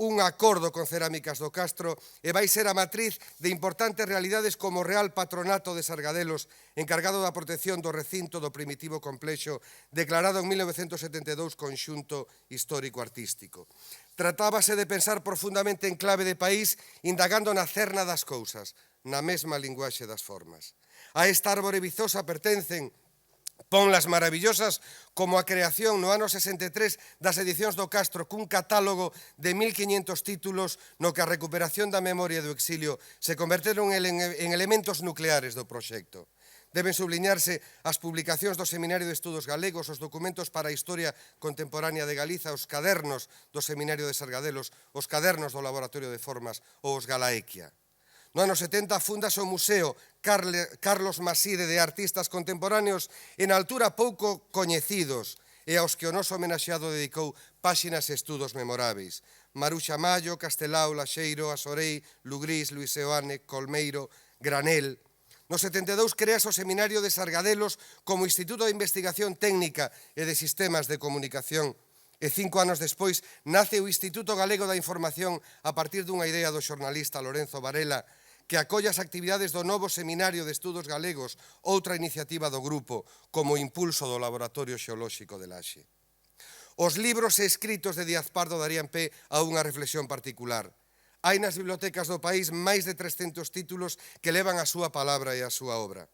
un acordo con Cerámicas do Castro e vai ser a matriz de importantes realidades como o Real Patronato de Sargadelos, encargado da protección do recinto do primitivo complexo, declarado en 1972 conxunto histórico-artístico. Tratábase de pensar profundamente en clave de país, indagando na cerna das cousas, na mesma linguaxe das formas. A esta árbore vizosa pertencen ponlas maravillosas como a creación no ano 63 das edicións do Castro cun catálogo de 1500 títulos no que a recuperación da memoria do exilio se converteron en elementos nucleares do proxecto. Deben subliñarse as publicacións do Seminario de Estudos Galegos, os documentos para a historia contemporánea de Galiza, os cadernos do Seminario de Sargadelos, os cadernos do Laboratorio de Formas ou os Galaequia. No ano 70 fundase o Museo Carlos Maside de Artistas Contemporáneos e na altura pouco coñecidos e aos que o noso homenaxeado dedicou páxinas e estudos memoráveis. Maruxa Mallo, Castelao, Laxeiro, Asorei, Lugrís, Luis Seoane, Colmeiro, Granel. No 72 creas o Seminario de Sargadelos como Instituto de Investigación Técnica e de Sistemas de Comunicación. E 5 anos despois nace o Instituto Galego da Información a partir dunha idea do xornalista Lorenzo Varela que acolle as actividades do novo Seminario de Estudos Galegos, outra iniciativa do grupo, como impulso do Laboratorio Xeolóxico de Laxe. Os libros e escritos de Díaz Pardo darían pé a unha reflexión particular. Hai nas bibliotecas do país máis de 300 títulos que levan a súa palabra e a súa obra.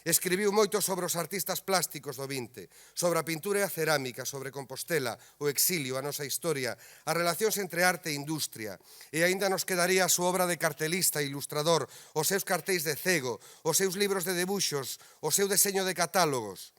Escribiu moito sobre os artistas plásticos do 20, sobre a pintura e a cerámica, sobre Compostela, o exilio, a nosa historia, as relacións entre arte e industria. E aínda nos quedaría a súa obra de cartelista e ilustrador, os seus cartéis de cego, os seus libros de debuxos, o seu deseño de catálogos.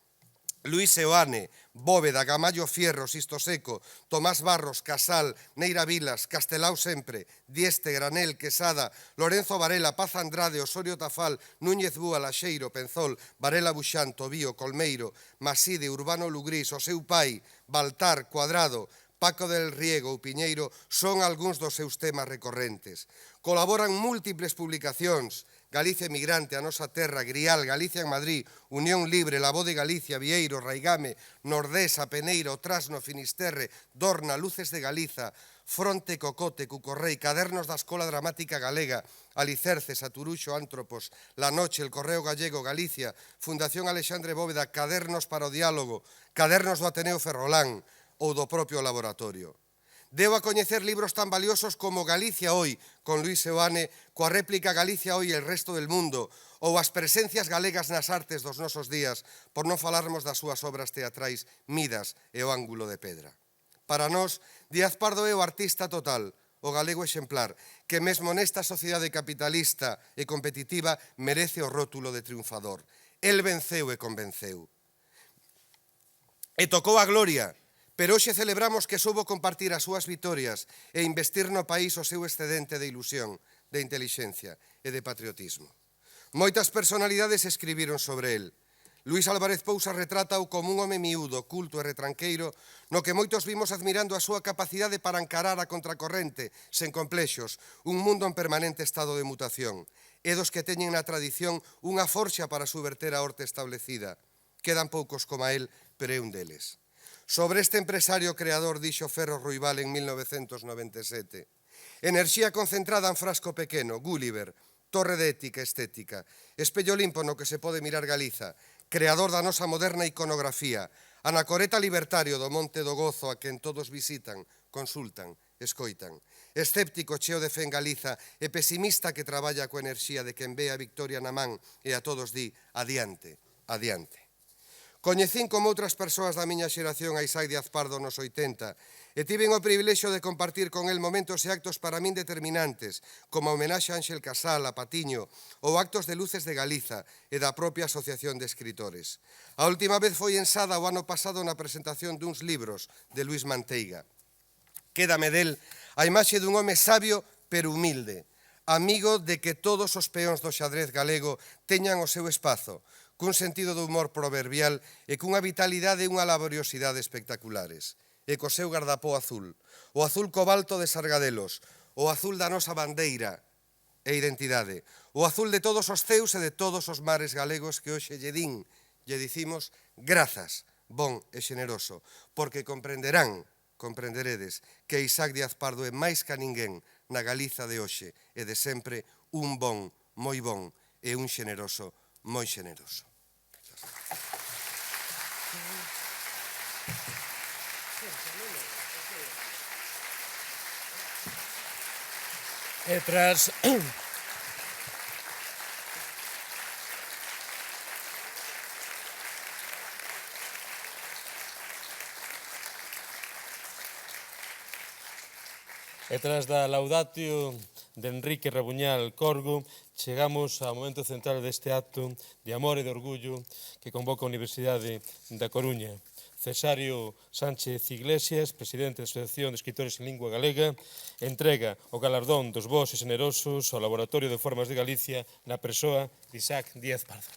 Luis Seoane, Bóveda, Gamallo Fierro, Sisto Seco, Tomás Barros, Casal, Neira Vilas, Castelao Sempre, Dieste, Granel, Quesada, Lorenzo Varela, Paz Andrade, Osorio Tafal, Núñez Búa, Laxeiro, Penzol, Varela Buxán, Tobío, Colmeiro, Maside, Urbano Lugrís, o seu pai, Baltar, Cuadrado, Paco del Riego ou Piñeiro son algúns dos seus temas recorrentes. Colaboran múltiples publicacións, Galicia Emigrante, A Nosa Terra, Grial, Galicia en Madrid, Unión Libre, La Voz de Galicia, Vieiro, Raigame, Nordés, Apeneiro, Trasno, Finisterre, Dorna, Luces de Galiza, Fronte, Cocote, Cucorrei, Cadernos da Escola Dramática Galega, Alicerces, Aturuxo, Ántropos, La Noche, El Correo Gallego, Galicia, Fundación Alexandre Bóveda, Cadernos para o Diálogo, Cadernos do Ateneo Ferrolán ou do propio laboratorio. Deu a coñecer libros tan valiosos como Galicia Hoy, con Luis Seoane, coa réplica Galicia Hoy e el resto del mundo, ou as presencias galegas nas artes dos nosos días, por non falarmos das súas obras teatrais Midas e o Ángulo de Pedra. Para nós, Díaz Pardo é o artista total, o galego exemplar, que mesmo nesta sociedade capitalista e competitiva merece o rótulo de triunfador. El venceu e convenceu. E tocou a gloria, pero hoxe celebramos que soubo compartir as súas vitorias e investir no país o seu excedente de ilusión, de intelixencia e de patriotismo. Moitas personalidades escribiron sobre el. Luis Álvarez Pousa retrátao como un home miúdo, culto e retranqueiro, no que moitos vimos admirando a súa capacidade para encarar a contracorrente, sen complexos, un mundo en permanente estado de mutación. E dos que teñen na tradición unha forxa para subverter a horte establecida. Quedan poucos como a el, pero é un deles. Sobre este empresario creador dixo Ferro Ruibal en 1997. Enerxía concentrada en frasco pequeno, Gulliver, torre de ética e estética, espello limpo no que se pode mirar Galiza, creador da nosa moderna iconografía, anacoreta libertario do Monte do Gozo a quen todos visitan, consultan, escoitan, escéptico cheo de fe en Galiza e pesimista que traballa coa enerxía de quen ve a victoria na man e a todos di, adiante, adiante. Coñecín como outras persoas da miña xeración a Isaac Díaz Pardo nos 80 e tiven o privilexio de compartir con el momentos e actos para min determinantes, como a homenaxe a Ángel Casal, a Patiño, ou actos de Luces de Galiza e da propia Asociación de Escritores. A última vez foi en Sada o ano pasado na presentación duns libros de Luis Manteiga. Quédame del a imaxe dun home sabio pero humilde, amigo de que todos os peóns do xadrez galego teñan o seu espazo, cun sentido de humor proverbial e cunha vitalidade e unha laboriosidade espectaculares. E co seu gardapó azul, o azul cobalto de Sargadelos, o azul da nosa bandeira e identidade, o azul de todos os ceus e de todos os mares galegos que hoxe lle dicimos grazas, bon e xeneroso, porque comprenderedes que Isaac Díaz Pardo é máis que ninguén na Galiza de hoxe e de sempre un bon, moi bon e un xeneroso moi xeneroso. E tras da laudatio de Enrique Rabuñal Corgo, chegamos ao momento central deste acto de amor e de orgullo que convoca a Universidade da Coruña. Cesario Sánchez Iglesias, presidente da Asociación de Escritores en Lingua Galega, entrega o galardón dos bos e generosos ao Laboratorio de Formas de Galicia na persoa de Isaac Díaz Pardo.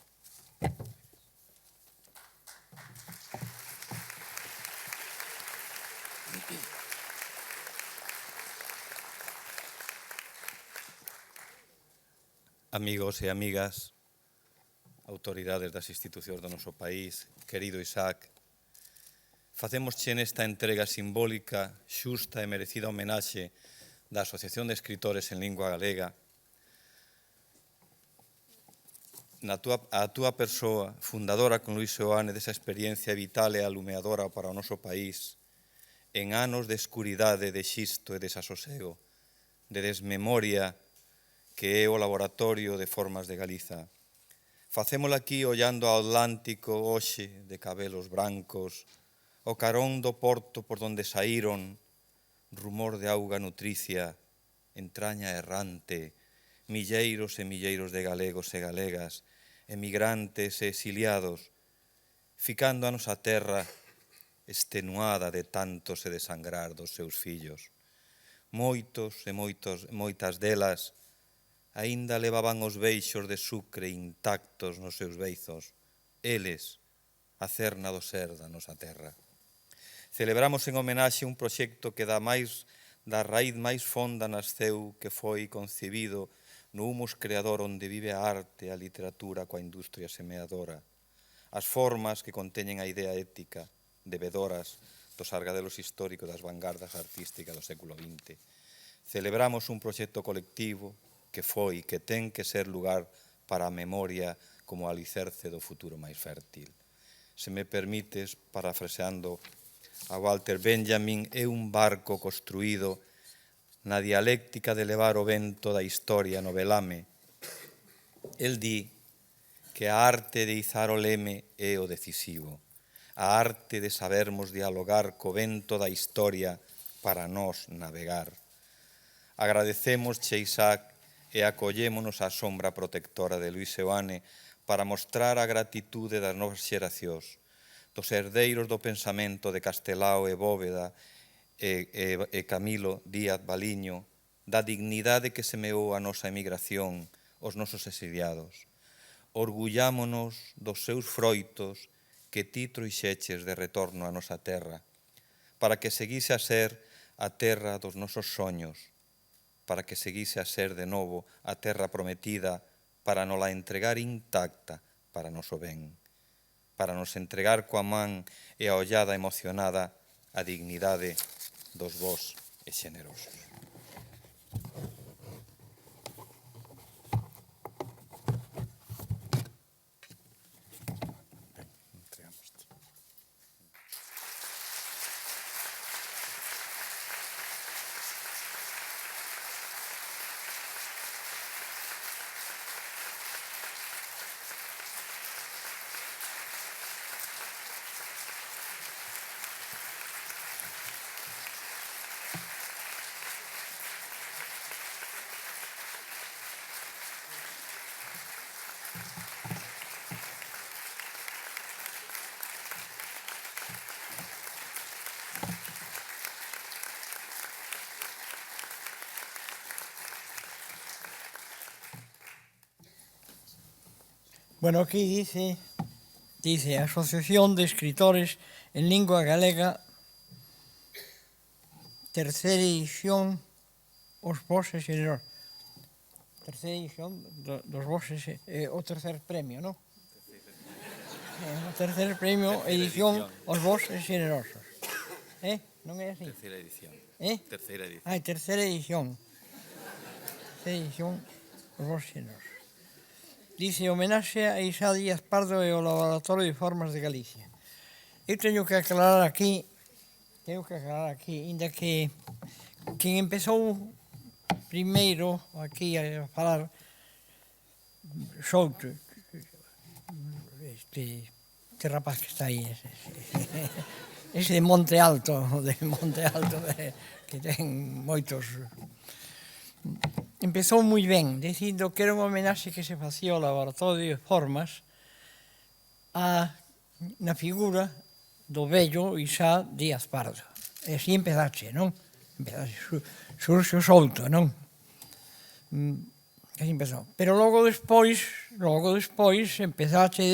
Amigos e amigas, autoridades das institucións do noso país, querido Isaac, facémosche nesta entrega simbólica, xusta e merecida homenaxe da Asociación de Escritores en Lingua Galega a túa persoa, fundadora con Luís Seoane desa experiencia vital e alumeadora para o noso país, en anos de escuridade, de xisto e desasosego, de desmemoria, que é o Laboratorio de Formas de Galiza. Facémola aquí ollando ao Atlántico hoxe de cabelos brancos, o carón do porto por donde saíron, rumor de auga nutricia, entraña errante, milleiros e milleiros de galegos e galegas, emigrantes e exiliados, ficando a nosa terra extenuada de tanto se desangrar dos seus fillos. Moitos e moitas delas aínda levaban os beixos de sucre intactos nos seus beizos, eles, a cerna do ser da nosa terra. Celebramos en homenaxe un proxecto que da raíz máis fonda nasceu, que foi concebido no humus creador onde vive a arte e a literatura coa industria semeadora. As formas que conteñen a idea ética, debedoras dos argadelos históricos das vanguardas artísticas do século XX. Celebramos un proxecto colectivo que foi, que ten que ser lugar para a memoria como alicerce do futuro máis fértil. Se me permites, parafraseando a Walter Benjamin, é un barco construído na dialéctica de levar o vento da historia no velame. El di que a arte de izar o leme é o decisivo, a arte de sabermos dialogar co vento da historia para nós navegar. Agradecemos, Isaac, e acollémonos á sombra protectora de Luís Seoane para mostrar a gratitude das novas xeracións, dos herdeiros do pensamento de Castelao e Bóveda e Camilo Díaz Baliño, da dignidade que semeou a nosa emigración, os nosos exiliados. Orgullámonos dos seus froitos que ti trouxeches de retorno á nosa terra, para que seguise a ser a terra dos nosos soños, para que seguise a ser de novo a terra prometida para nola entregar intacta para noso ben, para nos entregar coa man e a ollada emocionada a dignidade dos vós e xenerosos. Bueno, aquí dice Asociación de Escritores en Lingua Galega, terceira edición, os voces xenerosos. Terceira edición dos voces, o tercer premio, non? O tercer premio, edición, os voces xenerosos. Non é así? Terceira edición. Terceira edición. Terceira edición. Terceira edición, os voces xenerosos. Dice homenaxe a Isaac Díaz Pardo e o Laboratorio de Formas de Galicia. Eu teño que aclarar aquí, inda que quen empezou primeiro aquí a falar Souto, este rapaz que está aí, ese de Monte Alto, que ten moitos... Empezou moi ben, dicindo que era unha homenaxe que se facía ao Laboratorio de Formas na figura do vello Isá Díaz Pardo. E así empezaxe, non? Surxe o Souto, non? Así empezou. Pero logo despois empezaxe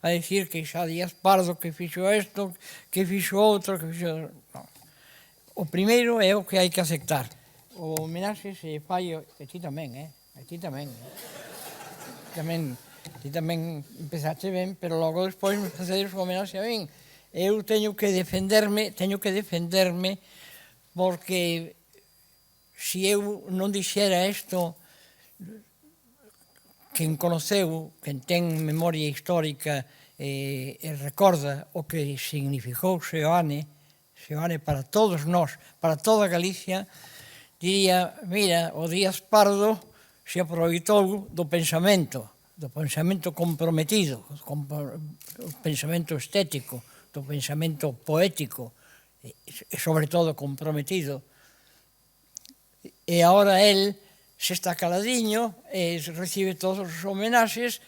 a decir que Isá Díaz Pardo que fixo isto, que fixo outro, que fixo... Non. O primeiro é o que hai que aceptar. O homenaxe se fai, e ti tamén, e ti tamén. Ti tamén empezaste ben, pero logo despois me facedes o homenaxe a min. Eu teño que defenderme porque se eu non dixera isto, quen conoceu, quen ten memoria histórica e recorda o que significou Seoane para todos nós, para toda Galicia, diría, mira, o Díaz Pardo se aproveitou do pensamento comprometido, do pensamento estético, do pensamento poético, e sobre todo comprometido. E agora el se está caladiño e recibe todos os homenaxes.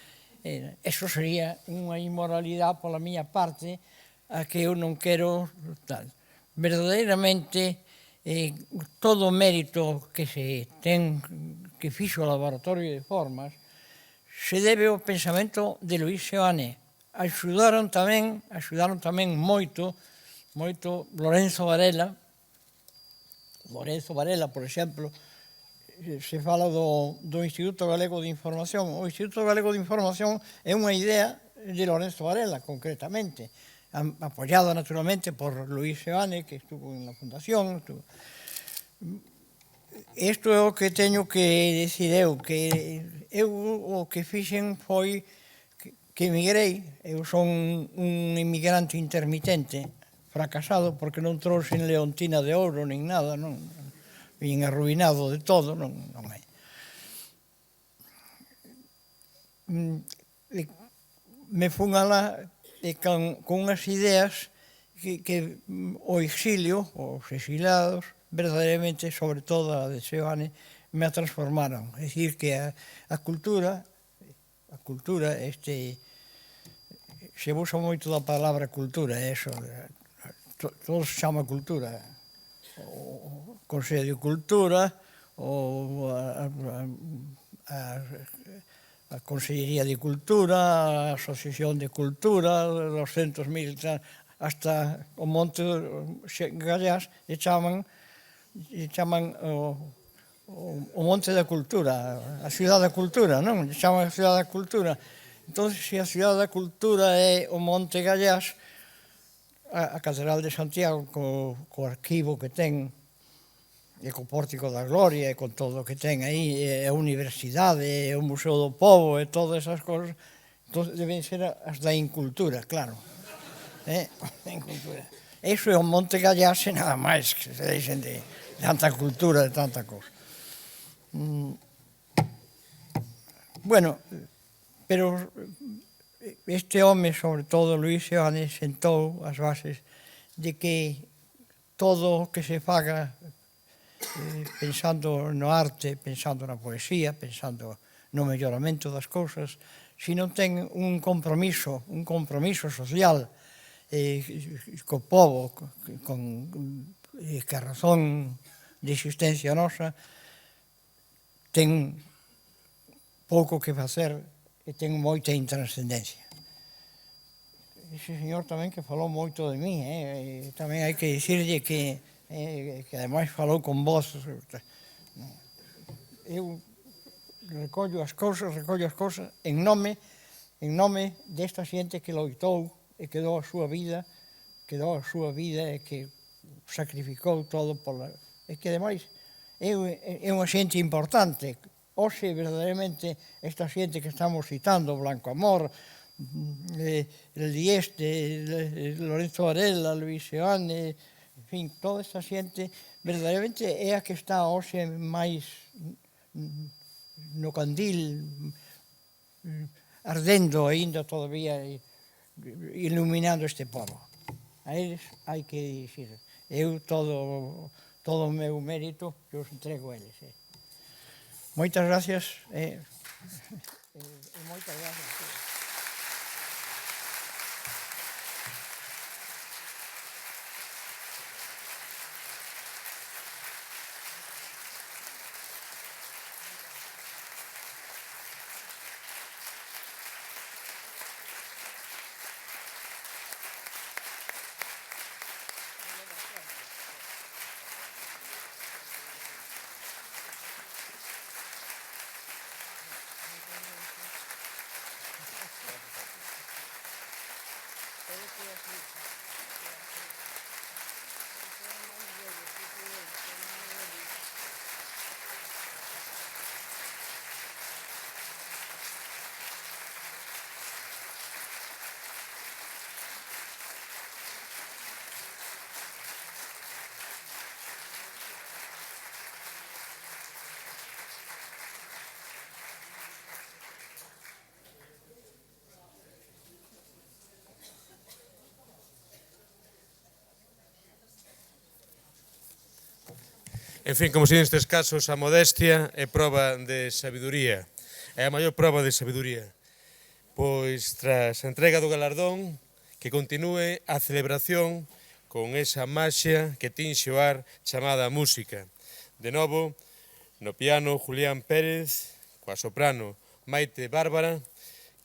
Eso sería unha inmoralidade pola miña parte a que eu non quero tal. Verdadeiramente, todo o mérito que se ten, que fixo o Laboratorio de Formas, se debe ao pensamento de Luís Seoane. Axudaron tamén moito Lorenzo Varela, por exemplo, se fala do Instituto Galego de Información. O Instituto Galego de Información é unha idea de Lorenzo Varela, concretamente, apoyada naturalmente por Luís Seoane, que estuvo en la fundación. Isto é o que teño que decir eu, que eu o que fixen foi que emigrei. Eu son un emigrante intermitente, fracasado, porque non trouxen leontina de ouro, nin nada, non, vin arruinado de todo, non é. Me fun alá con unhas ideas que o exilio, os exilados, verdadeiramente, sobre todo a de Seoane, me transformaron. É dicir, que a cultura, se usa moito da palabra cultura, eso, todo se chama cultura. O Consello de Cultura, a Consellería de Cultura, a Asociación de Cultura, 200.000, hasta o Monte Gallás e chaman o Monte da Cultura, a Cidade da Cultura, non? Chaman a Cidade da Cultura. Entón, se a Cidade da Cultura é o Monte Gallás, a Catedral de Santiago, co arquivo que ten, e co Pórtico da Gloria, e con todo o que ten aí, e a Universidade, e o Museo do Pobo, e todas esas cosas, entón deben ser as da incultura, claro. Incultura. Iso é o Monte Gallás e nada máis, que se deixen de tanta cultura, de tanta cosa. Bueno, pero este home, sobre todo Luís Seoane, sentou as bases de que todo o que se faga pensando no arte, pensando na poesía, pensando no melloramento das cousas, se non ten un compromiso social co povo, que a razón de existencia nosa ten pouco que facer e ten moita intranscendencia. Ese señor tamén que falou moito de mí, tamén hai que dicirlle que ademais falou con voz. Eu recollo as cousas en nome desta xente que loitou e que dou a súa vida e que sacrificou todo e que ademais é unha xente importante. Hoxe, verdadeiramente, esta xente que estamos citando, Blanco Amor, el Dieste, Lorenzo Varela, Luís Seoane, en fin, toda esta xente, verdadeiramente é a que está hoxe máis no candil, ardendo aínda todavía, iluminando este povo. A eles hai que dicir, eu todo o meu mérito que os entrego a eles. Moitas gracias. Moitas gracias. En fin, como se nestes casos, a modestia é prova de sabiduría. É a maior prova de sabiduría. Pois, tras a entrega do galardón, que continúe a celebración con esa maxia que tinxe o ar chamada música. De novo, no piano, Julián Pérez, coa soprano Maite Bárbara,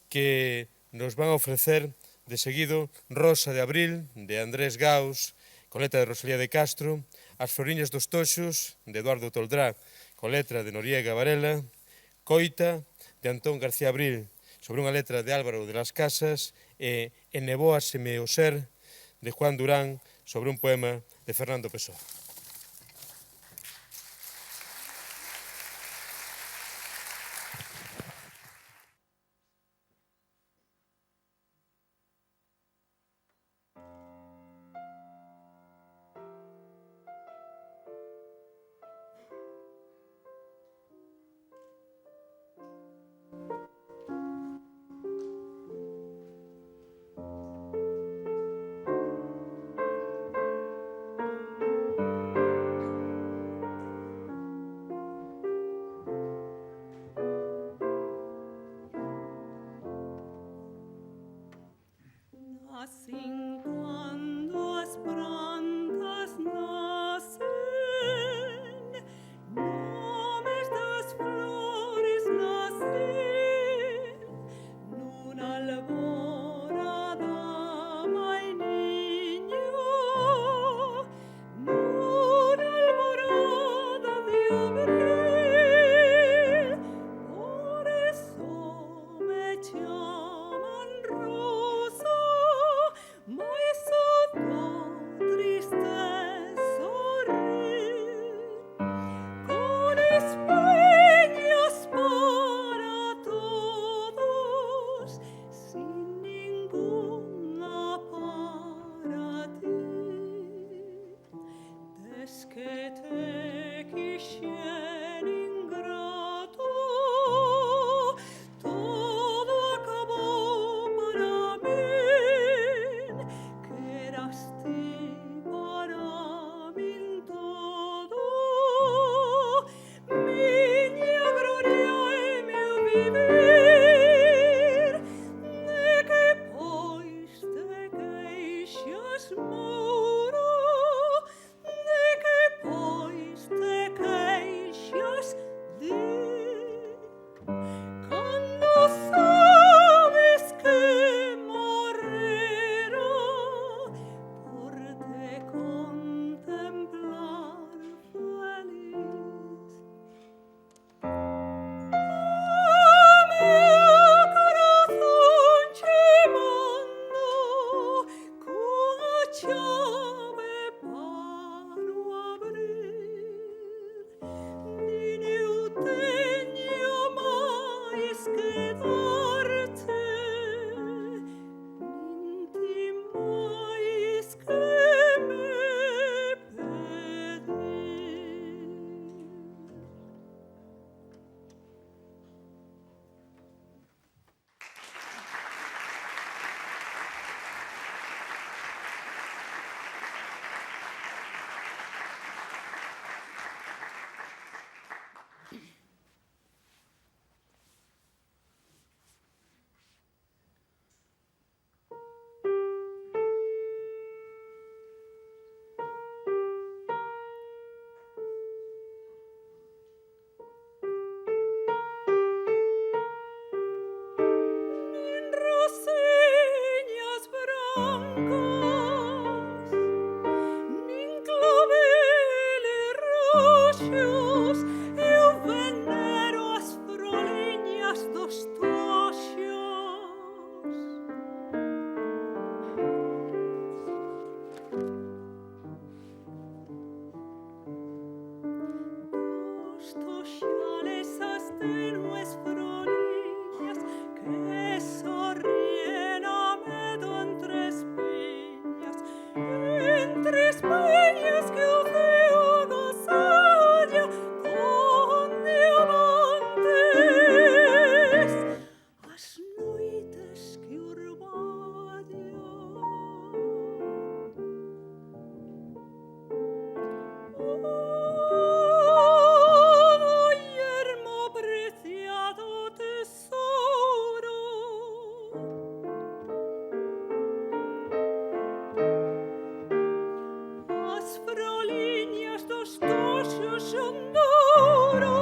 que nos van a ofrecer de seguido Rosa de Abril, de Andrés Gaus, con letra de Rosalía de Castro, As Floriñas dos Toxos, de Eduardo Toldrá, con letra de Noriega Varela, Coita, de Antón García Abril, sobre unha letra de Álvaro de las Casas, e Enebóaseme o ser, de Juan Durán, sobre un poema de Fernando Pessoa. Assim quando as plantas nascem, nomes das flores nascem, numa alvorada maininho, numa alvorada de abril, por isso me chaman rosa. Mas sotto tristeza sorrir, con espeñas para todos, sin ninguna para ti. Des que te quixen ingrato, todo acabó para mí. Quedaste para min todo, miña gloria e meu vivir, de que pois te queixas moro, de que pois te queixas dir, cando sabes que morrera por te contemplar feliz. Meu corazón che mando coa chave para abrir, nin eu teño máis que darte, nin ti máis que me pedir. tres peñas que o ceo agasalla con diamantes, as noites que orballan. Oh, yermo preciado tesoro, as froliñas dos toxos son de ouro.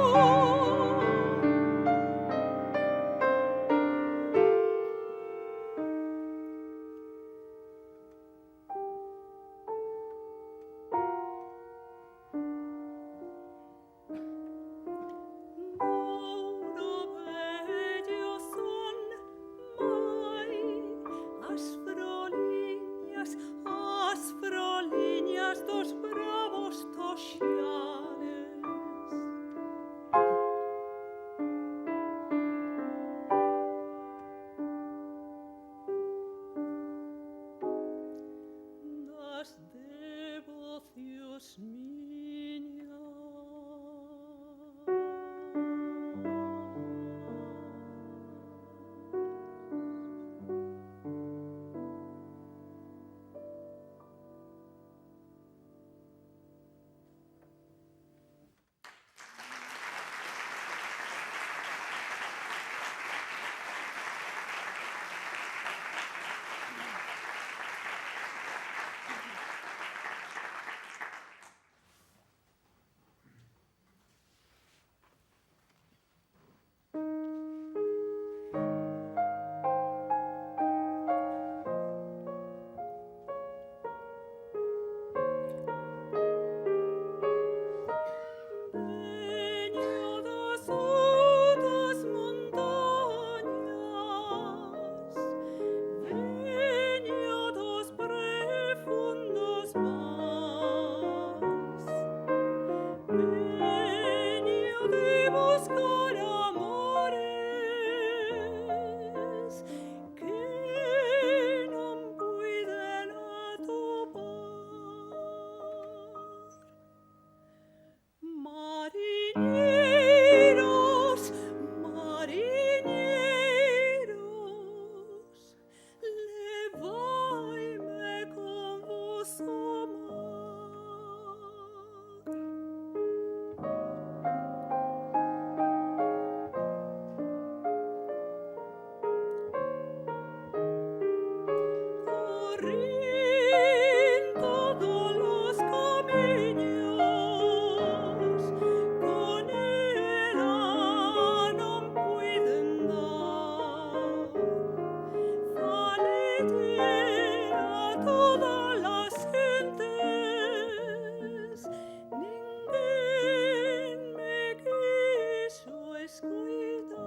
Ouro bello son, mai, as froliñas dos bravos toxales. Das devocións miñas. Veño das altas montañas, veño dos profundos mares, veño de buscar amores que non puiden atopar. Mariñeiros, mariñeiros, levaime con vos ao mar. Corrín todos los camiños, con ela non puiden dar. Falete a todas las gentes, ninguén me quiso escoitar.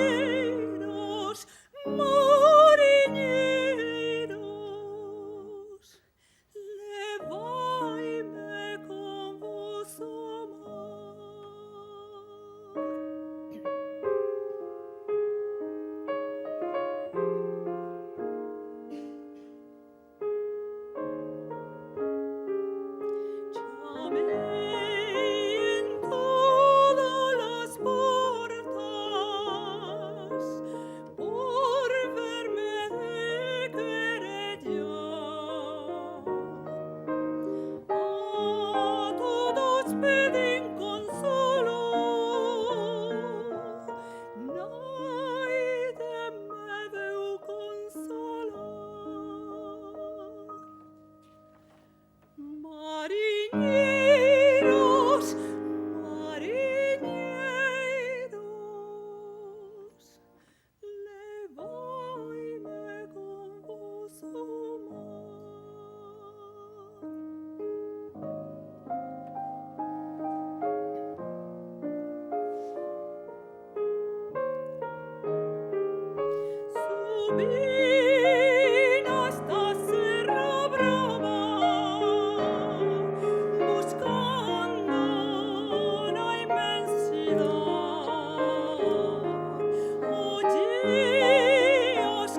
Mariñeiros, mariñeiros, levaime con vos ao mar. Llamei en todas las portas por verme de querellar. A todos pedín consolo, naide me veu consolar. Mariñeiros, mariñeiros, levaime con vos ao mar. Subín hasta Serra Brava, buscando na inmensidad. Ollí os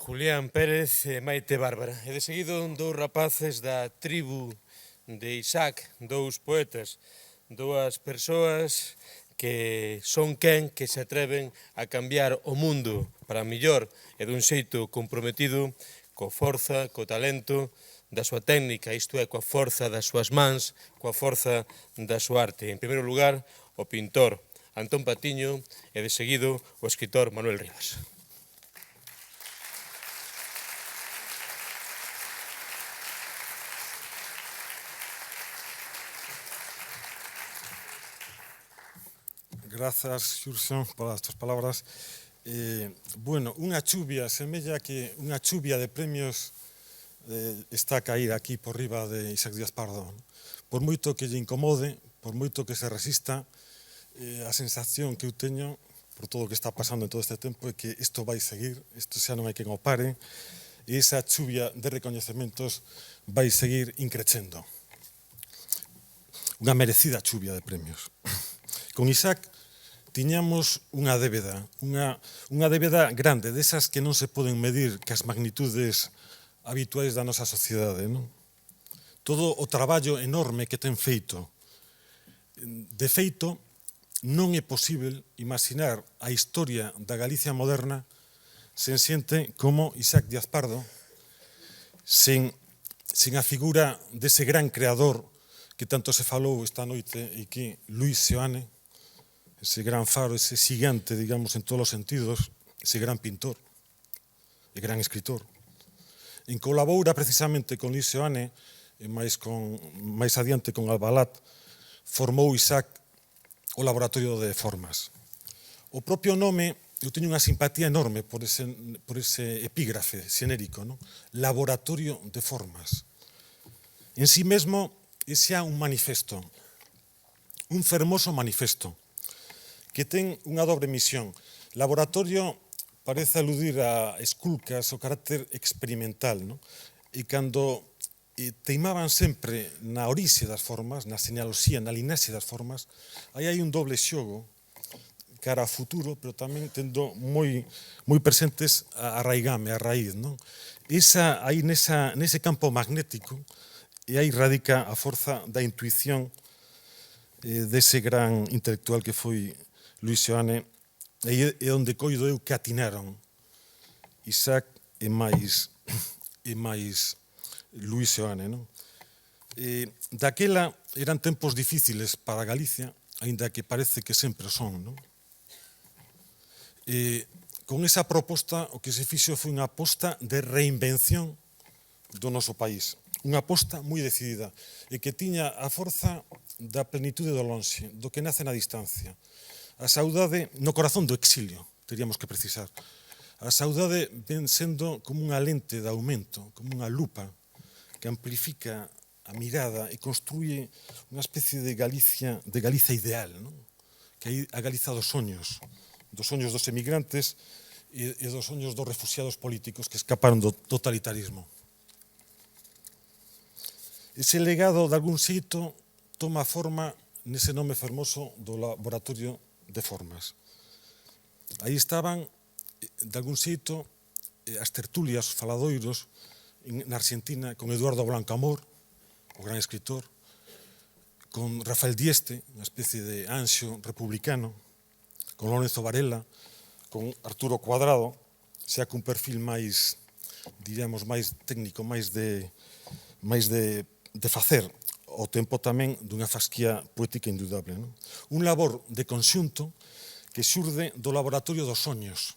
Julián Pérez e Maite Bárbara. E de seguido dous rapaces da tribu de Isaac, dous poetas, dúas persoas que son quen que se atreven a cambiar o mundo para mellor e dun xeito comprometido coa forza, co talento da súa técnica, isto é, coa forza das súas mans, coa forza da súa arte. En primeiro lugar, o pintor Antón Patiño e de seguido o escritor Manuel Rivas. Grazas, Xurxo, polas tuas palabras. Bueno, unha chuvia, semella que unha chuvia de premios está a cair aquí por riba de Isaac Díaz Pardo. Por moito que lle incomode, por moito que se resista, a sensación que eu teño por todo o que está pasando en todo este tempo é que isto vai seguir, isto xa non hai quen o pare, e esa chuvia de recoñecementos vai seguir increcendo. Unha merecida chuvia de premios. Con Isaac tiñamos unha débeda grande, desas que non se poden medir que as magnitudes habituais da nosa sociedade, non? Todo o traballo enorme que ten feito. De feito, non é posible imaginar a historia da Galicia moderna sen xente como Isaac Díaz Pardo, sen a figura dese gran creador que tanto se falou esta noite e que Luis Seoane, ese gran faro, ese xigante, digamos, en todos os sentidos, ese gran pintor e gran escritor. En colabora precisamente con Luis Seoane, e máis adiante con Albalat, formou Isaac o Laboratorio de Formas. O propio nome, eu teño unha simpatía enorme por ese epígrafe xenérico, non? Laboratorio de Formas. En sí mesmo, ese é un manifesto, un fermoso manifesto, que ten unha dobre misión. Laboratorio parece aludir a esculcas, o carácter experimental, non? E cando teimaban sempre na orixe das formas, na señaloxía, na lineaxe das formas, aí hai un doble xogo cara a futuro, pero tamén tendo moi presentes a raigame, a raíz, non? Aí nese campo magnético, e aí radica a forza da intuición dese gran intelectual que foi Luis Seoane, e onde coido eu que atinaron Isaac e máis Luis Seoane, non? Daquela eran tempos difíciles para Galicia, aínda que parece que sempre son, non? Con esa proposta, o que se fixo foi unha aposta de reinvención do noso país. Unha aposta moi decidida e que tiña a forza da plenitude do lonxe, do que nace na distancia. A saudade no corazón do exilio, teríamos que precisar. A saudade ven sendo como unha lente de aumento, como unha lupa que amplifica a mirada e construye unha especie de Galicia ideal, non? Que é a Galiza dos soños dos emigrantes e dos soños dos refugiados políticos que escaparon do totalitarismo. Ese legado, de algún xeito, toma forma nese nome fermoso do Laboratorio de Formas. Aí estaban, de algún xeito, as tertulias, os faladoiros, na Argentina, con Eduardo Blanco Amor, o gran escritor, con Rafael Dieste, unha especie de anxo republicano, con Lorenzo Varela, con Arturo Cuadrado, xa cun perfil máis, diríamos, máis técnico, máis de facer, ao tempo tamén dunha fasquía poética indudable. Non? Un labor de conxunto que xurde do Laboratorio dos Soños,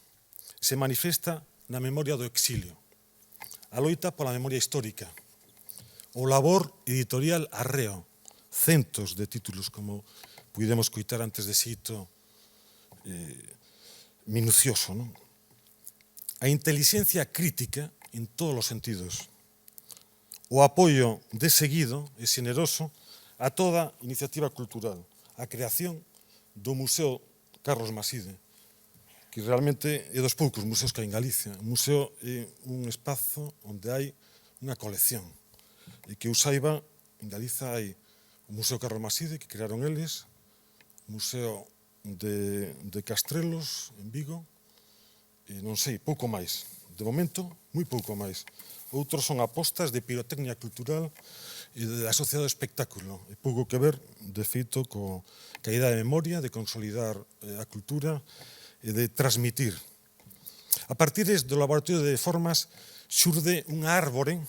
se manifesta na memoria do exilio, a loita pola memoria histórica, o labor editorial arreo, centos de títulos, como puidemos coitar antes de xeito minucioso. Non? A intelixencia crítica en todos os sentidos, o apoio de seguido e xeneroso a toda iniciativa cultural, a creación do Museo Carlos Maside, que realmente é dos poucos museos que hai en Galicia. O museo é un espazo onde hai unha colección, e que eu saiba, en Galiza hai o Museo Carlos Maside, que crearon eles, o Museo de Castrelos, en Vigo, e non sei, pouco máis. de momento, moi pouco máis. Outros son apostas de pirotecnia cultural e de asociado ao espectáculo. E pouco que ver, de feito, co caída de memoria, de consolidar a cultura e de transmitir. A partir do laboratorio de formas xurde unha árbore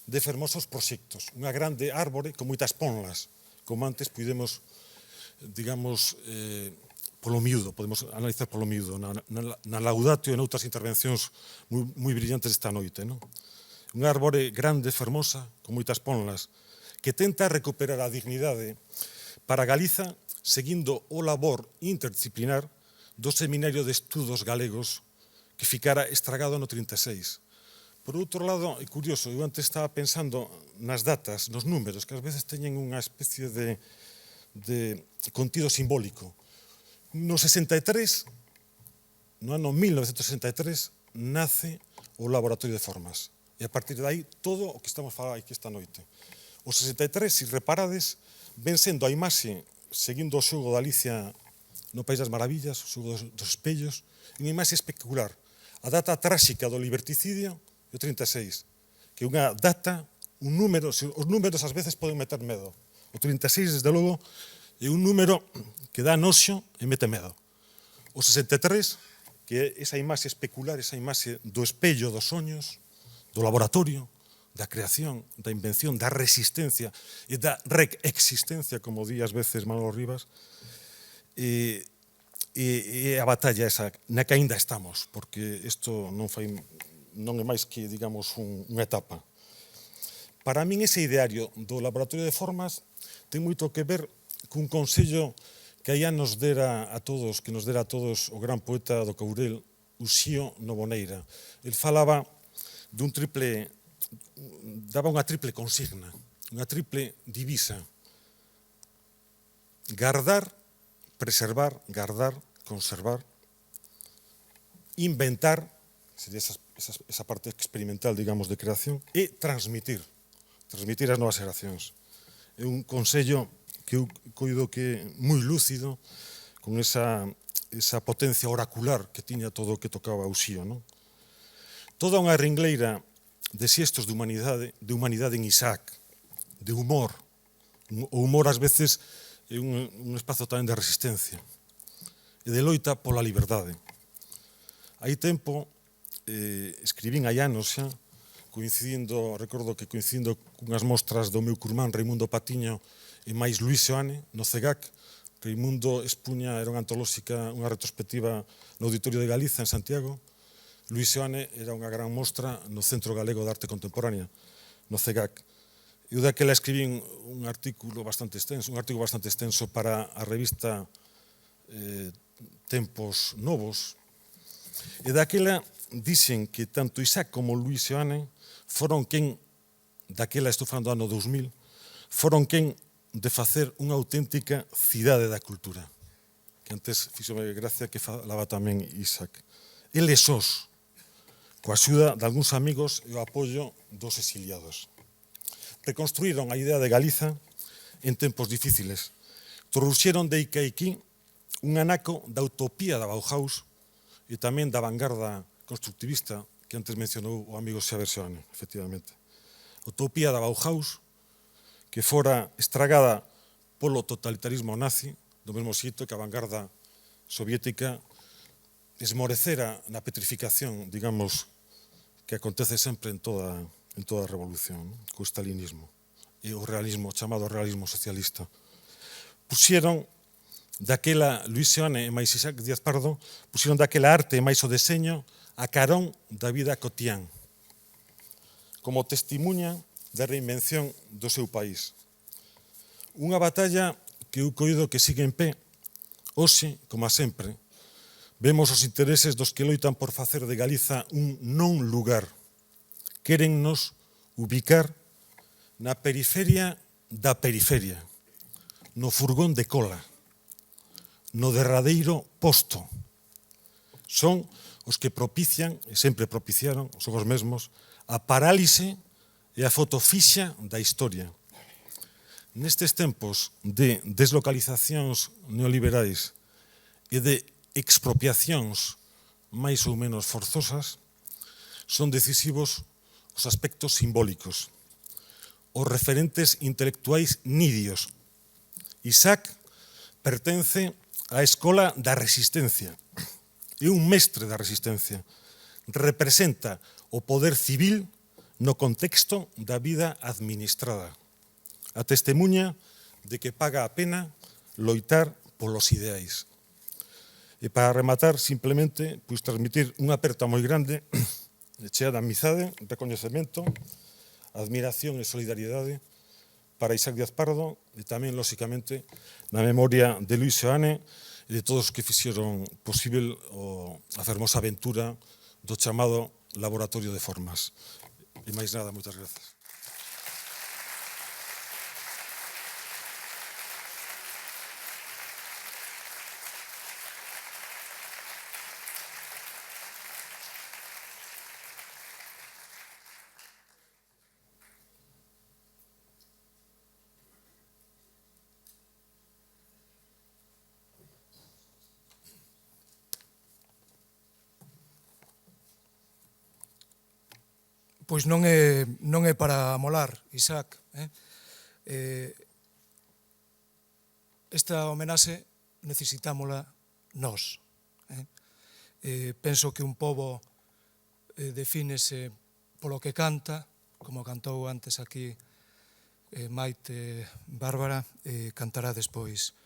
de fermosos proxectos, unha grande árbore con moitas ponlas, como antes pudemos, digamos, polo miúdo, podemos analizar polo miúdo, na laudatio e noutras intervencións moi brillantes esta noite. Non? Unha árbore grande, fermosa, con moitas ponlas, que tenta recuperar a dignidade para Galiza, seguindo o labor interdisciplinar do Seminario de Estudos Galegos que ficara estragado no 36. Por outro lado, é curioso, eu antes estaba pensando nas datas, nos números, que ás veces teñen unha especie de contido simbólico. No 63, no ano 1963, nace o Laboratorio de Formas. E a partir de aí, todo o que estamos a falar aquí esta noite. O 63, se reparades, ven sendo a imaxe, seguindo o xogo da Alicia no País das Maravillas, o xogo dos espellos, unha imaxe espectacular. A data tráxica do liberticidio é o 36, que é unha data, un número, os números ás veces poden meter medo. O 36, desde logo, é un número que dá noxo e mete medo. O 63, que é esa imaxe especular, esa imaxe do espello dos soños, do laboratorio, da creación, da invención, da resistencia e da reexistencia, como di ás veces Manolo Rivas, e a batalla esa na que ainda estamos, porque isto non é máis que, digamos, unha etapa. Para min ese ideario do Laboratorio de Formas ten moito que ver cun consello que aí nos dera a todos, o gran poeta do Courel, Uxío Noboneira. El falaba daba unha triple consigna, unha triple divisa. Gardar, preservar, conservar, inventar, sería esa parte experimental, digamos, de creación, e transmitir as novas xeracións. É un consello que eu coido que é moi lúcido, con esa potencia oracular que tiña todo o que tocaba Uxío. Toda unha ringleira de xestos de humanidade en Isaac, de humor. O humor, ás veces, é un espazo tamén de resistencia e de loita pola liberdade. Hai tempo, escribín hai anos xa, recordo que coincidindo cunhas mostras do meu curmán Raimundo Patiño e máis Luís Seoane, no CEGAC. Raimundo expuña, era unha antolóxica, unha retrospectiva no Auditorio de Galiza, en Santiago. Luís Seoane era unha gran mostra no Centro Galego de Arte Contemporánea, no CEGAC. Eu daquela escribín un artigo bastante extenso para a revista Tempos Novos, e daquela dixen que tanto Isaac como Luís Seoane foron quen, daquela estou falando do ano 2000, foron quen de facer unha auténtica cidade da cultura. Que antes fixome gracia que falaba tamén Isaac. Eles sós, coa axuda de algúns amigos e o apoio dos exiliados. Reconstruíron a idea de Galiza en tempos difíciles. Trouxeron de Icaicí un anaco da utopía da Bauhaus e tamén da vanguarda constructivista que antes mencionou o amigo Xavier Seoane, efectivamente. Utopía da Bauhaus, que fora estragada polo totalitarismo nazi, do mesmo xeito que a vanguarda soviética esmorecera na petrificación, digamos, que acontece sempre en toda a revolución, co stalinismo e o realismo, chamado realismo socialista. Puxeron daquela, Luís Seoane e máis Isaac Díaz Pardo, puxeron daquela arte e máis o deseño a carón da vida cotián, como testimuña da reinvención do seu país. Unha batalla que eu coido que sigue en pé, hoxe, como sempre, vemos os intereses dos que loitan por facer de Galiza un non lugar. Quérennos ubicar na periferia da periferia, no furgón de cola, no derradeiro posto. Son os que propician, e sempre propiciaron, son os mesmos, a parálise e a foto fixa da historia. Nestes tempos de deslocalizacións neoliberais e de expropiacións máis ou menos forzosas, son decisivos os aspectos simbólicos, os referentes intelectuais nidios. Isaac pertence á escola da resistencia, é un mestre da resistencia, representa o poder civil no contexto da vida administrada, a testemunha de que paga a pena loitar polos ideais. E para rematar, simplemente, pois transmitir unha aperta moi grande, chea de amizade, recoñecemento, admiración e solidariedade para Isaac Díaz Pardo e tamén, lóxicamente, na memoria de Luis Seoane e de todos os que fixeron posible a fermosa aventura do chamado Laboratorio de Formas. E máis nada, moitas grazas. Pois non é para molar, Isaac. Esta homenaxe necesitámola nós. Penso que un pobo defínese polo que canta, como cantou antes aquí Maite Bárbara, cantará despois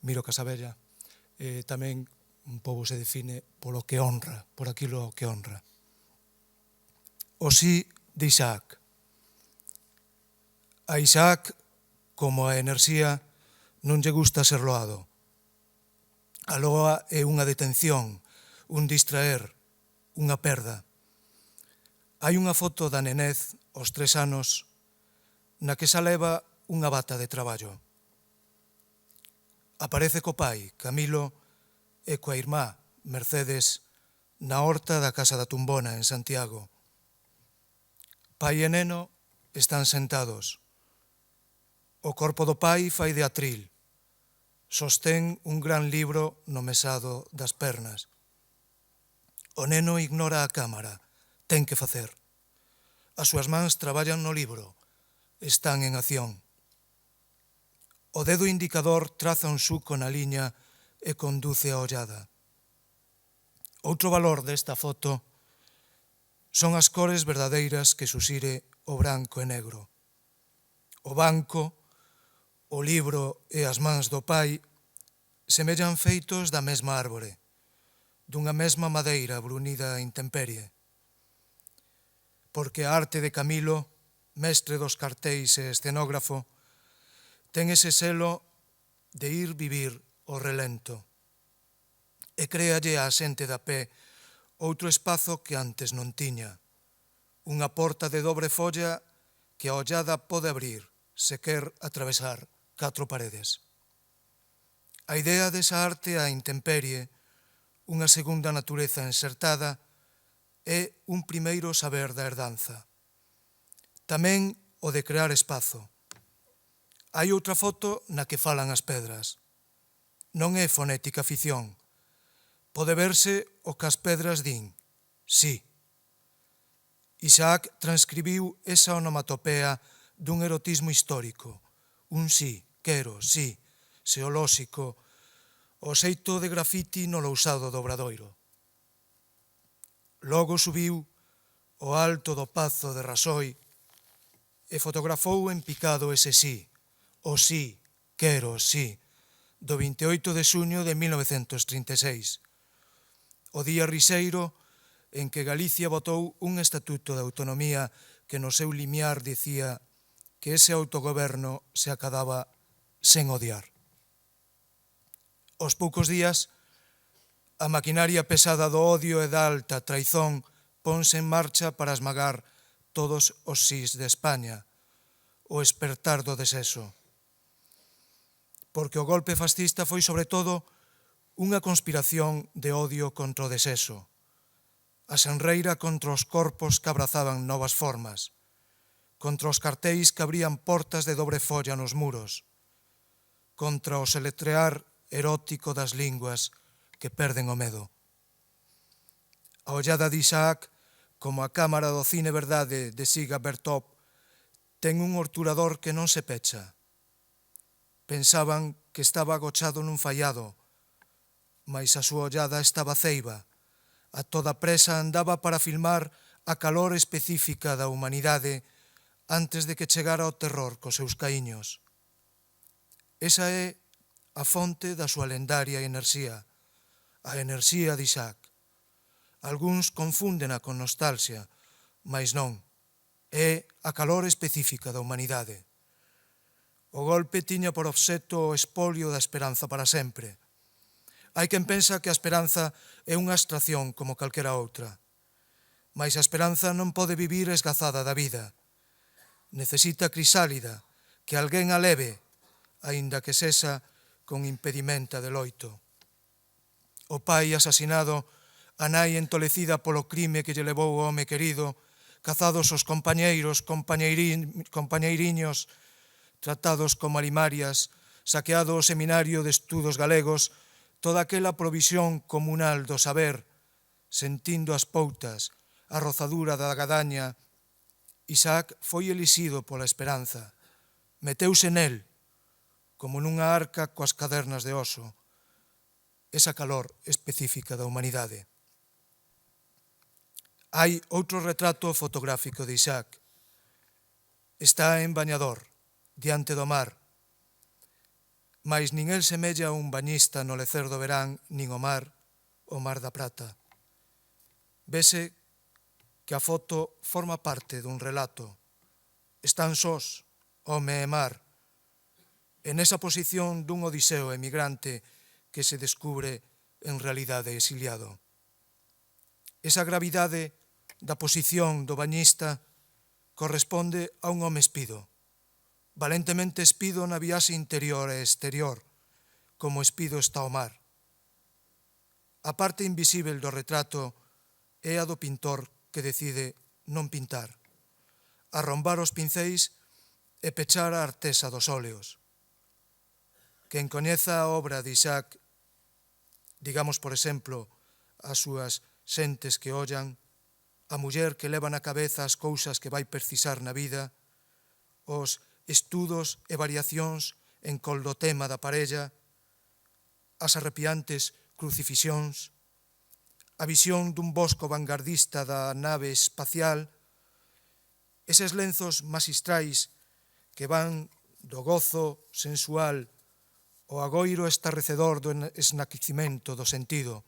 Miro Casabella. Tamén un pobo se define polo que honra, por aquilo que honra. O sí de Isaac. A Isaac, como a enerxía, non lle gusta ser loado. A loa é unha detención, un distraer, unha perda. Hai unha foto da nenez, aos 3 anos, na que xa leva unha bata de traballo. Aparece co pai, Camilo, e coa irmá, Mercedes, na horta da Casa da Tumbona, en Santiago. Pai e neno están sentados. O corpo do pai fai de atril. Sostén un gran libro no mesado das pernas. O neno ignora a cámara. Ten que facer. As súas mans traballan no libro. Están en acción. O dedo indicador traza un suco na liña e conduce a ollada. Outro valor desta foto son as cores verdadeiras que susire o branco e negro. O banco, o libro e as mans do pai semellan feitos da mesma árbore, dunha mesma madeira brunida a intemperie. Porque a arte de Camilo, mestre dos cartéis e escenógrafo, ten ese selo de ir vivir o relento e créalle á xente da pé outro espazo que antes non tiña, unha porta de dobre folla que a ollada pode abrir se quer atravesar 4 paredes. A idea desa arte á intemperie, unha segunda natureza ensertada, é un primeiro saber da herdanza. Tamén o de crear espazo. Hai outra foto na que falan as pedras. Non é fonética ficción. Pode verse o que as pedras din, sí. Isaac transcribiu esa onomatopea dun erotismo histórico, un sí, quero, sí, seolóxico, o xeito de grafiti no lousado do Obradoiro. Logo subiu ao alto do pazo de Rasoi e fotografou en picado ese sí, o sí, quero, sí, do 28 de xuño de 1936. O día riseiro en que Galicia votou un estatuto de autonomía que no seu limiar dicía que ese autogoberno se acababa sen odiar. Aos poucos días, a maquinaria pesada do odio e da alta traizón ponse en marcha para esmagar todos os sís de España, o espertar do desexo. Porque o golpe fascista foi, sobre todo, unha conspiración de odio contra o desexo, a senreira contra os corpos que abrazaban novas formas, contra os cartéis que abrían portas de dobre folla nos muros, contra o seletrear erótico das linguas que perden o medo. A ollada de Isaac como a cámara do cine verdade de Siga Bertop, ten un obturador que non se pecha. Pensaban que estaba agochado nun fallado, mais a súa ollada estaba ceiba. A toda presa andaba para filmar a calor específica da humanidade antes de que chegara o terror cos seus caíños. Esa é a fonte da súa lendaria enerxía, a enerxía de Isaac. Algúns confúndena con nostalgia, mais non. É a calor específica da humanidade. O golpe tiña por obxecto o espolio da esperanza para sempre. Hai quen pensa que a esperanza é unha abstracción como calquera outra. Mais a esperanza non pode vivir esgazada da vida. Necesita crisálida, que alguén a leve, aínda que sexa con impedimenta de loito. O pai asasinado, a nai entolecida polo crime que lle levou o home querido, cazados os compañeiros, compañeiriños, tratados como alimarias, saqueado o Seminario de Estudos Galegos, toda aquela provisión comunal do saber, sentindo as poutas, a rozadura da gadaña, Isaac foi elixido pola esperanza, meteuse nel, como nunha arca coas cadernas de oso, esa calor específica da humanidade. Hai outro retrato fotográfico de Isaac. Está en bañador, diante do mar, mais nin el semella un bañista no lecer do verán, nin o mar da Prata. Vese que a foto forma parte dun relato. Están sós, home e mar, en esa posición dun odiseo emigrante que se descubre en realidade exiliado. Esa gravidade da posición do bañista corresponde a un home espido, valentemente espido na viaxe interior e exterior, como espido está o mar. A parte invisível do retrato é a do pintor que decide non pintar, arrombar os pincéis e pechar a artesa dos óleos. Quen coñeza a obra de Isaac, digamos, por exemplo, as súas xentes que ollan, a muller que leva na cabeza as cousas que vai precisar na vida, os estudos e variacións en col do tema da parella, as arrepiantes crucifixións, a visión dun bosco vanguardista da nave espacial, eses lenzos magistrais que van do gozo sensual ao agoiro estarrecedor do esnaquecimento do sentido.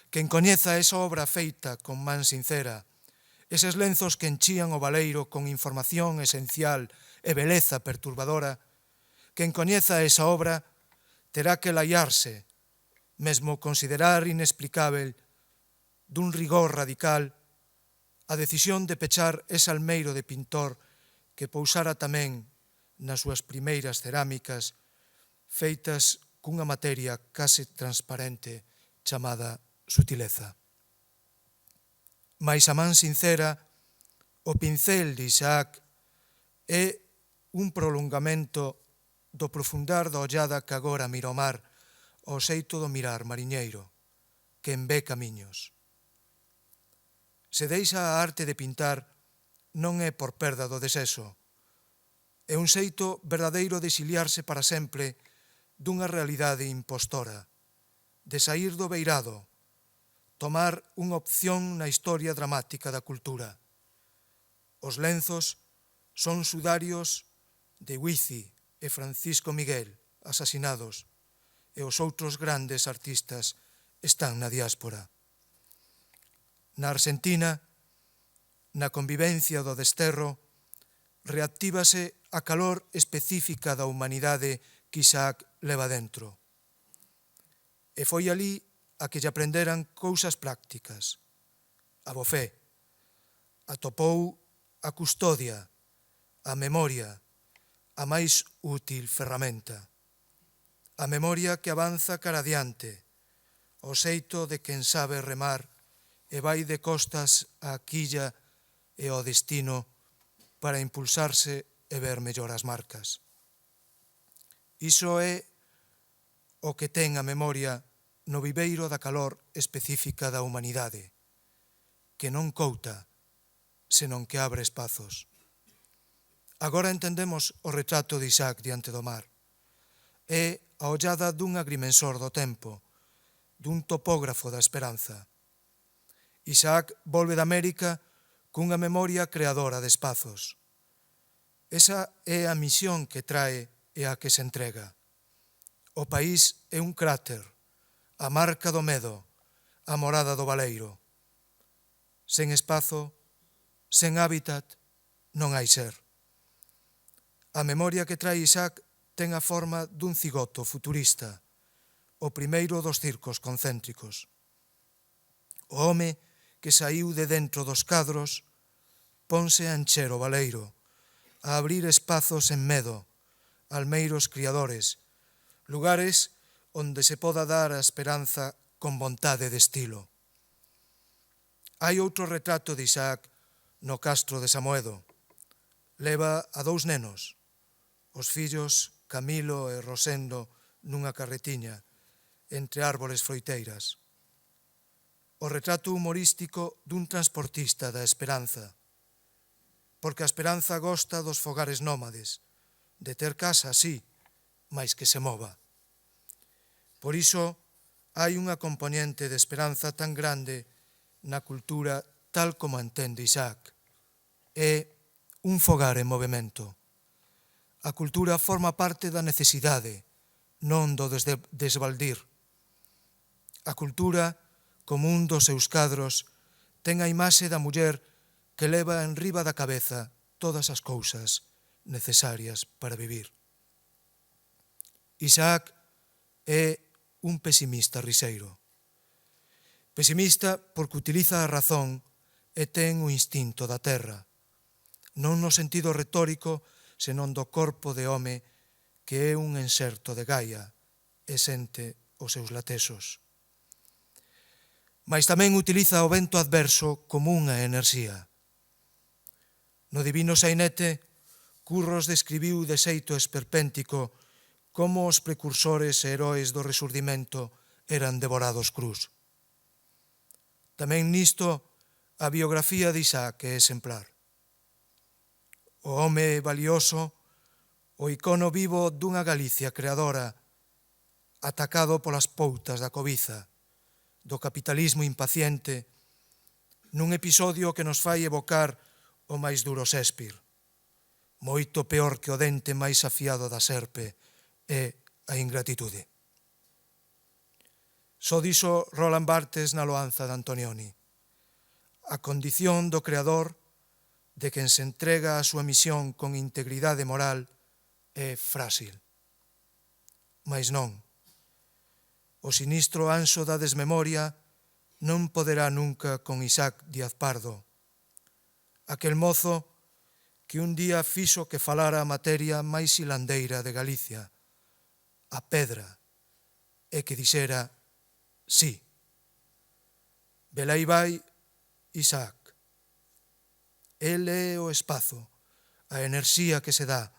Quen coñeza esa obra feita con man sincera, eses lenzos que enchían o baleiro con información esencial e beleza perturbadora, quen coñeza esa obra terá que laiarse, mesmo considerar inexplicável, dun rigor radical, a decisión de pechar ese almeiro de pintor que pousara tamén nas súas primeiras cerámicas, feitas cunha materia case transparente chamada sutileza. Mais a man sincera, o pincel de Isaac é un prolongamento do profundar da ollada que agora mira o mar, ao xeito do mirar mariñeiro, que envé camiños. Se deixa a arte de pintar, non é por perda do desexo, é un xeito verdadeiro de exiliarse para sempre dunha realidade impostora, de saír do beirado, tomar unha opción na historia dramática da cultura. Os lenzos son sudarios de Huici e Francisco Miguel, asasinados, e os outros grandes artistas están na diáspora. Na Argentina, na convivencia do desterro, reactívase a calor específica da humanidade que Isaac leva dentro. E foi ali a que lle aprenderan cousas prácticas. A bofé. Atopou a custodia, a memoria, a máis útil ferramenta. A memoria que avanza cara adiante, o xeito de quen sabe remar e vai de costas á quilla e ao destino para impulsarse e ver mellor as marcas. Iso é o que ten a memoria no viveiro da calor específica da humanidade. que non couta, senón que abre espazos. Agora entendemos o retrato de Isaac diante do mar. É a ollada dun agrimensor do tempo, dun topógrafo da esperanza. Isaac volve da América cunha memoria creadora de espazos. Esa é a misión que trae e a que se entrega. O país é un cráter, a marca do medo, a morada do baleiro. Sen espazo, sen hábitat, non hai ser. A memoria que trae Isaac ten a forma dun cigoto futurista, o primeiro dos circos concéntricos. O home que saíu de dentro dos cadros ponse a encher o baleiro, a abrir espazos en medo, almeiros criadores, lugares onde se poda dar a esperanza con vontade de estilo. Hai outro retrato de Isaac no castro de Samoedo. Leva a 2 nenos, os fillos Camilo e Rosendo nunha carretiña, entre árbores froiteiras. O retrato humorístico dun transportista da esperanza, porque a esperanza gosta dos fogares nómades, de ter casa, sí, mais que se mova. Por iso, hai unha componente de esperanza tan grande na cultura tal como entende Isaac. É un fogar en movimento. A cultura forma parte da necesidade, non do desvaldir. A cultura, como un dos seus cadros, ten a imaxe da muller que leva enriba da cabeza todas as cousas necesarias para vivir. Isaac é un pesimista riseiro. Pesimista porque utiliza a razón e ten o instinto da terra, non no sentido retórico, senón do corpo de home que é un enxerto de Gaia e sente os seus latesos. Mais tamén utiliza o vento adverso como unha enerxía. No Divino Sainete, Curros describiu de xeito esperpéntico como os precursores e heróis do resurdimento eran devorados crus. Tamén nisto a biografía de Isaac é exemplar. O home valioso, o icono vivo dunha Galicia creadora, atacado polas poutas da cobiza, do capitalismo impaciente, nun episodio que nos fai evocar o máis duro Shakespeare. Moito peor que o dente máis afiado da serpe é a ingratitude. Só dixo Roland Barthes na loanza de Antonioni. A condición do creador, de quen se entrega a súa misión con integridade moral, é frágil. Mais non. O sinistro anxo da desmemoria non poderá nunca con Isaac Díaz Pardo, aquel mozo que un día fixo que falara a materia máis silandeira de Galicia, a pedra, e que dixera sí. Velai vai Isaac. El é o espazo, a enerxía que se dá,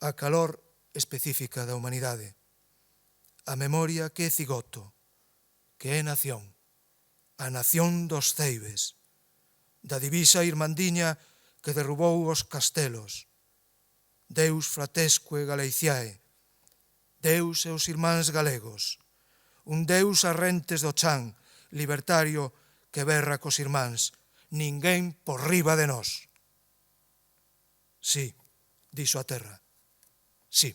a calor específica da humanidade, a memoria que é cigoto, que é nación, a nación dos ceibes, da divisa irmandiña que derrubou os castelos, Deus fratesque Galeiciae, Deus e os irmáns galegos, un Deus arrentes do chan, libertario que berra cos irmáns, ninguén por riba de nós. Sí, dixo a terra, sí.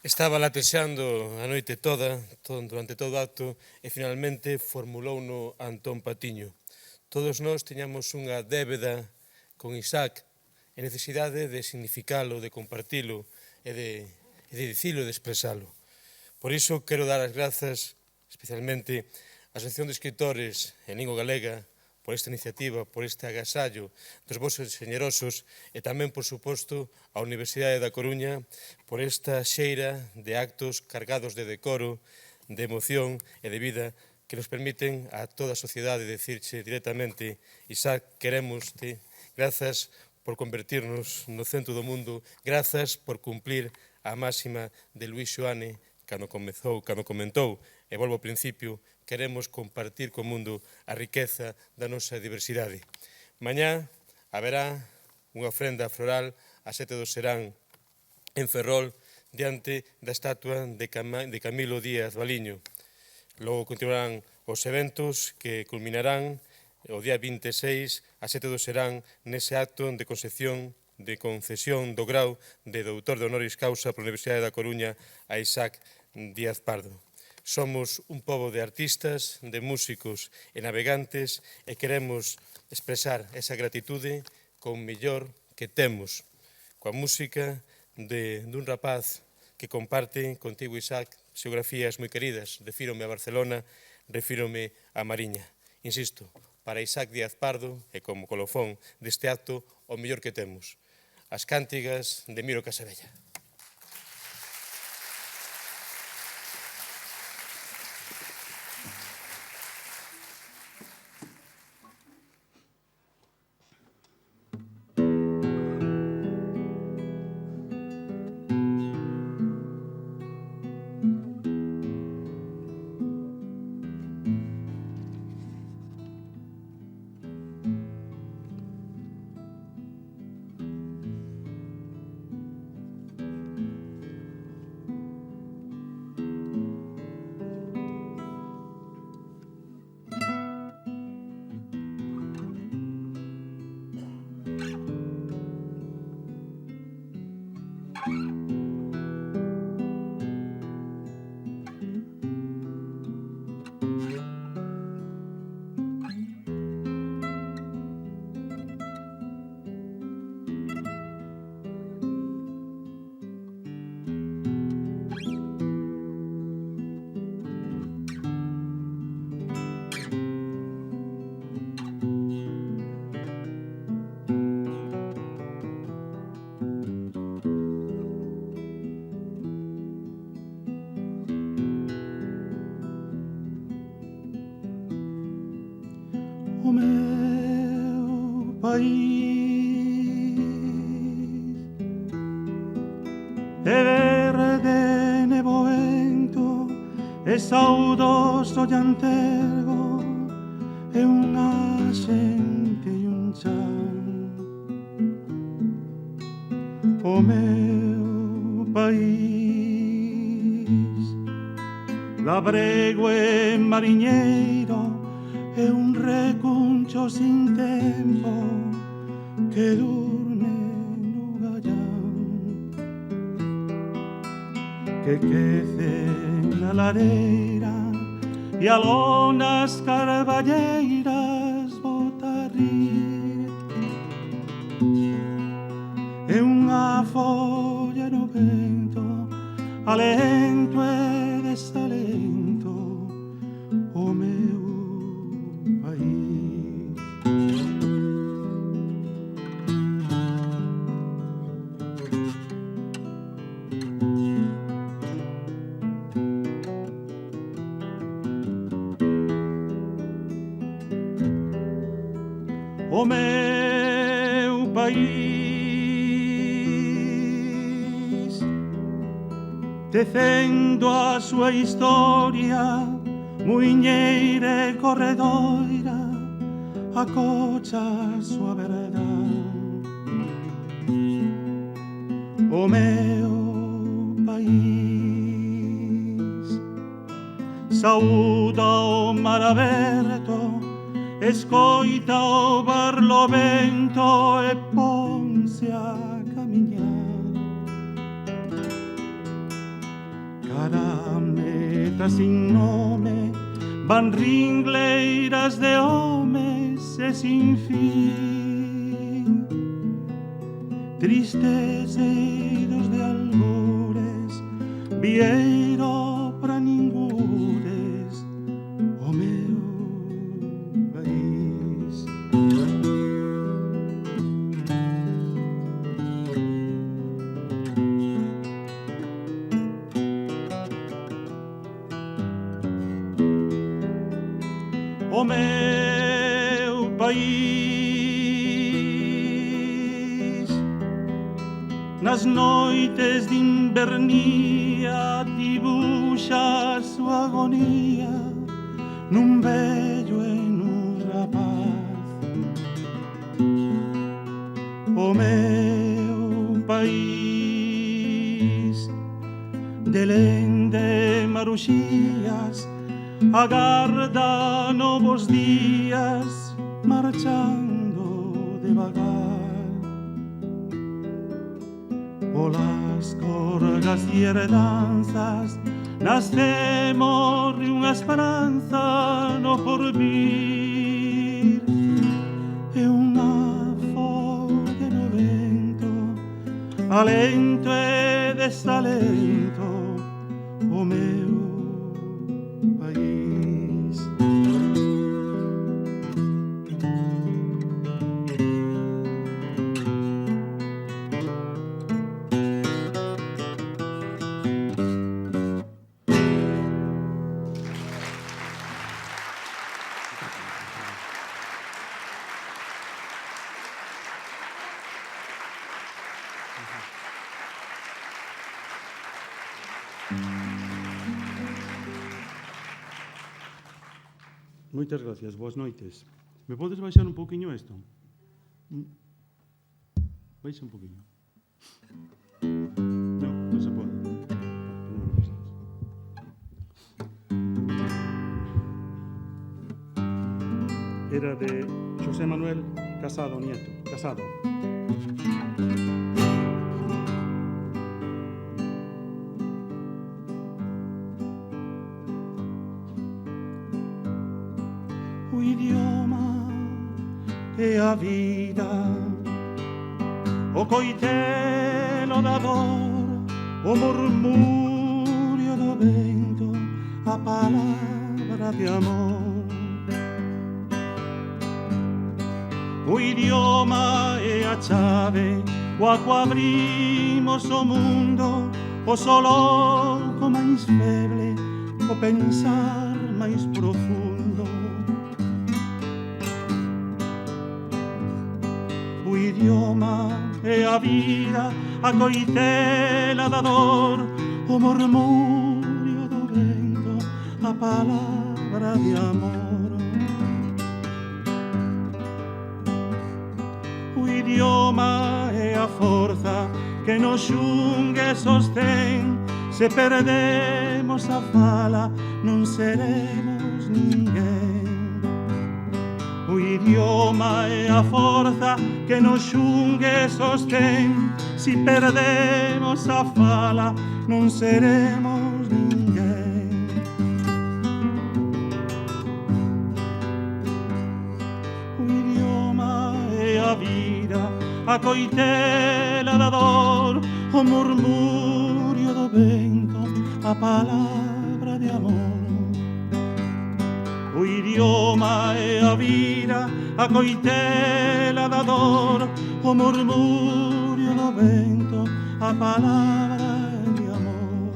Estaba latexando a noite toda, durante todo o acto, e finalmente formulouno Antón Patiño. Todos nós teñamos unha débeda con Isaac, e necesidade de significalo, de compartilo, e de dicilo, de expresalo. Por iso, quero dar as grazas, especialmente, á Asociación de Escritores en Lingua Galega, por esta iniciativa, por este agasallo dos vosos xenerosos e tamén, por suposto, a Universidade da Coruña por esta xeira de actos cargados de decoro, de emoción e de vida que nos permiten a toda a sociedade decirche directamente: Isaac, querémoste, grazas por convertirnos no centro do mundo, grazas por cumplir a máxima de Luís Xoane cando comentou, e volvo ao principio, queremos compartir co mundo a riqueza da nosa diversidade. Mañá haberá unha ofrenda floral a 7 do Serán en Ferrol diante da estatua de Camilo Díaz Baliño. Logo continuarán os eventos que culminarán o día 26 a 7 do Serán nese acto de concesión do grau de doutor de honoris causa pola Universidade da Coruña a Isaac Díaz Pardo. Somos un pobo de artistas, de músicos e navegantes e queremos expresar esa gratitude con mellor que temos, coa música dun rapaz que comparte contigo, Isaac, xeografías moi queridas. Refírome a Barcelona, refírome a Mariña. Insisto, para Isaac Díaz Pardo e como colofón deste acto, o mellor que temos. As cántigas de Miro Casabella. O meu país é verde nevoento, é saudoso llantergo, é unha xente e un chan. O meu país labrego e mariñeiro, é un recuncho sin tempo que durme no gallán, que quece na lareira e a lonas carballeiras bota a rir. É unha folla no vento, alento e desalento, o meu país. O meu país, tecendo a súa historia, muiñeira e corredoira, acocha a súa verdade. O meu país saúda o mar aberto, escoita o barlovento e ponse a camiñar. Cara meta sin nome, van ringleiras de homes e sin fin, tristes eiros de albores, vieiro para ningures, o meu país. o meu país. Nas noites de invernía dibuxa a súa agonía nun vello e nun rapaz. O meu país de lende maruxías agarda novos días marchando devagar. Polas corgas e herdanzas nasce morre unha esperanza no porvir. E unha folga no vento, alento e desalento o meu país. Moitas gracias, boas noites. Me podes baixar un pouquiño isto? Baixa un pouquiño. Non se pode. Era de José Manuel Casado Nieto. Casado. O idioma e a vida, o coitelo da dor, o murmurio do vento, a palabra de amor. O idioma e a chave, coa coa abrimos o mundo, o soloco máis feble, o pensar máis profundo. O idioma e a vida, a coitela da dor, o murmurio do vento, a palabra de amor. O idioma e a forza que nos xungue e sostén. Se perdemos a fala non seremos ninguén. O idioma e a forza que nos xungue e sostén. Si perdemos a fala non seremos ninguén. O idioma e a vida, a coitela da dor, o murmurio do vento, a palabra de amor. O idioma e a vida, a coitela da dor, o murmurio do vento, a palabra de amor.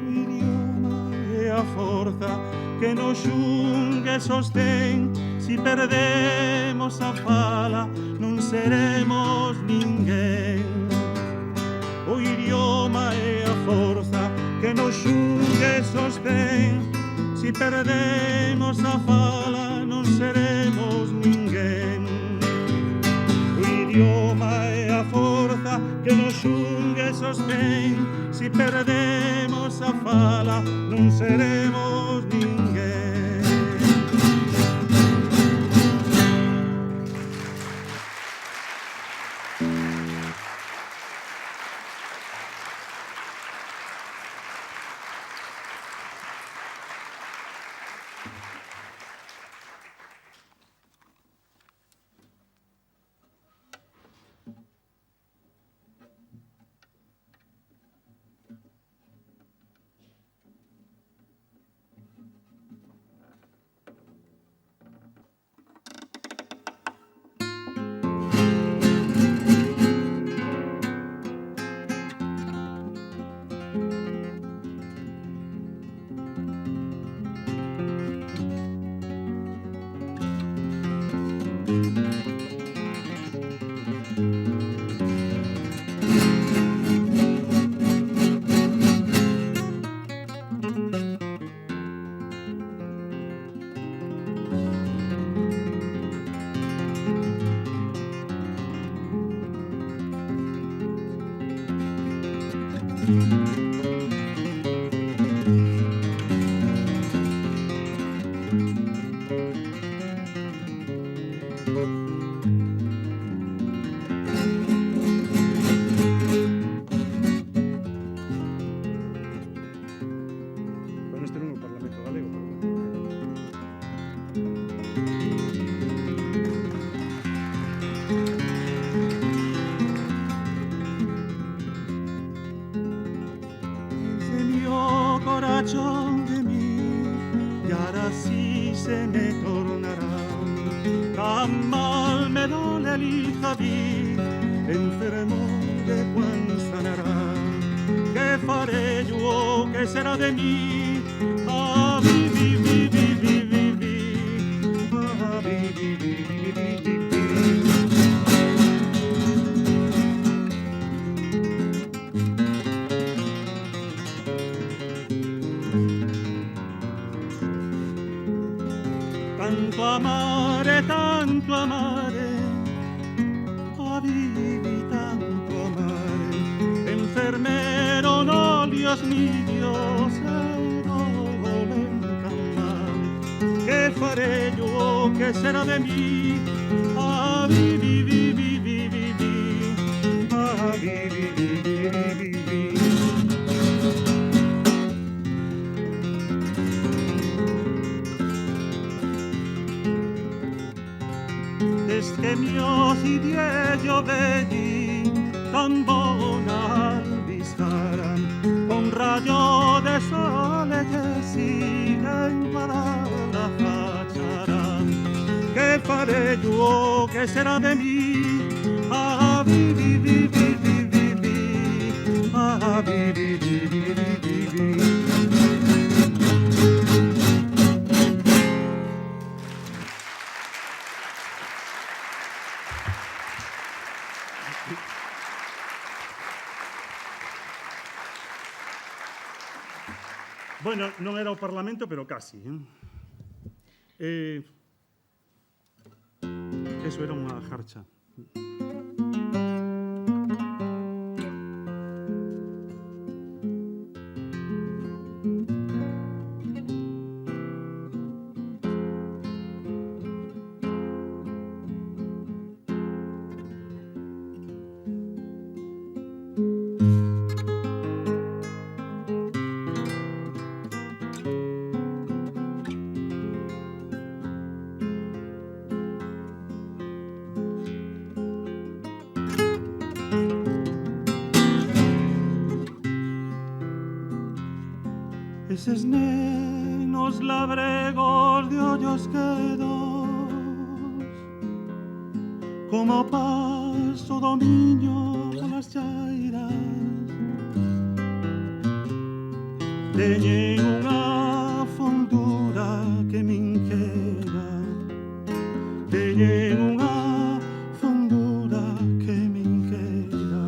O idioma e a forza que nos xungue e sostén. Si perdemos a fala non seremos ninguén. O idioma e a forza que nos xungue e sostén. Si perdemos a fala non seremos ninguén. O idioma e a forza que nos xungue e sostén. Si perdemos a fala non seremos ninguén. Bueno, este non é o Parlamento galego, pero bueno. Se mio corazón de mí y ahora sí se me tornará. Tan mal me duele el Javi, enfermo de cuán sanará. ¿Qué faré yo? ¿Qué será de mí? Ah, vi, vi, vi, vi, vi, vi, vi. Ah, vi, vi, vi, vi, vi, vi, vi. Tanto amare, ah, vivi tanto amare, enfermero no, Dios mío, se duelen tan mal. ¿Qué faré yo? ¿Qué será de mí? Ah, vivi, vivi, vivi, vivi, ah, vivi, vivi, vivi, vivi. Des che mio si io vedi tan buona viscaran con raggio de sole che si la facciaran. Che faré io? Che sarà de mí? Ah, vivi, vivi, vivi, vivi, ah, vivi, vivi, vivi, vivi. Bueno, non era o Parlamento, pero casi. Eso era unha jarcha. Eses nenos labregos de ollos quedos, como paso do miño polas chairas, teñen unha fondura que me inqueda, teñen unha fondura que me inqueda.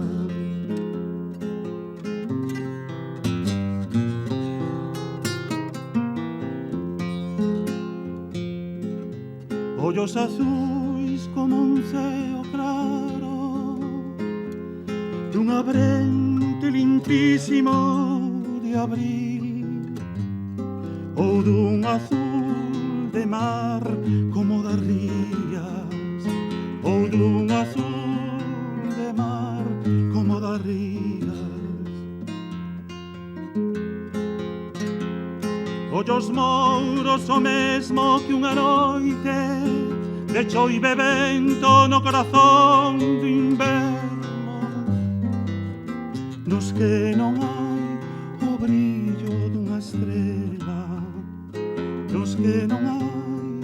Ollos azuis como un ceo claro dun abrente limpísimo de abril, ou dun azul de mar como das rías, ou dun azul de mar como das rías. Ollos mouros o mesmo que unha noite de choive vento no corazón do inverno, nos que non hai o brillo dunha estrela, nos que non hai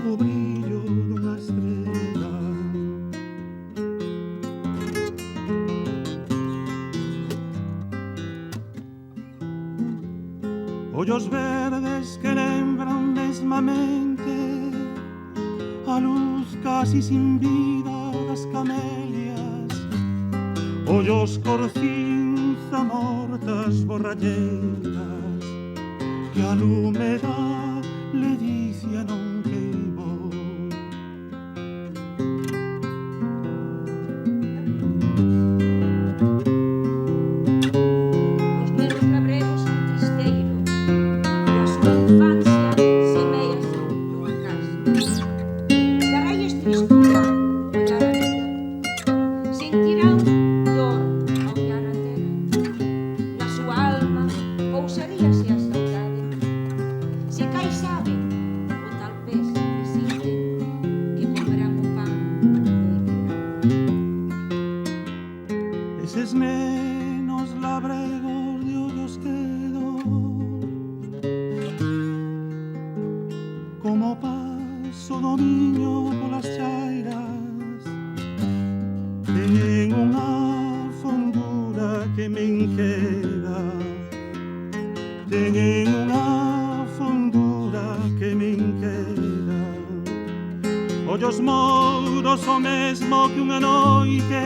o brillo dunha estrela. Ollos verdes que lembran mesmamente a luz casi sin vida das camelias, ollos corcinza mortas borralleiras, que a lume da ledicia non queimou. Os nenos labregos son tristeiro, e a súa infancia semea son nunha casa. Da raies tristura, ollar a vida, sentirán dor ao ollar a terra. Na súa alma pousaríase a saudade. Se cai saben, o tal pez que sinten, que comerán o pan Eses menos labregos de ollos quedo, como paso do miño polas chairas, teñen unha fondura que me enqueda, teñen unha fondura que me enqueda. Ollos mouros o mesmo que unha noite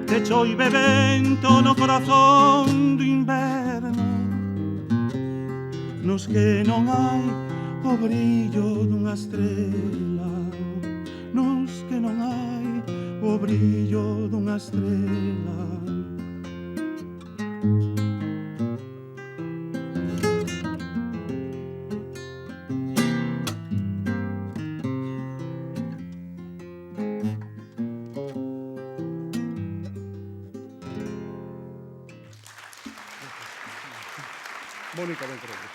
que choive vento no corazón do inverno, nos que non hai o brillo dunha estrela, nos que non hai o brillo dunha estrela. Mónica, ven por aquí.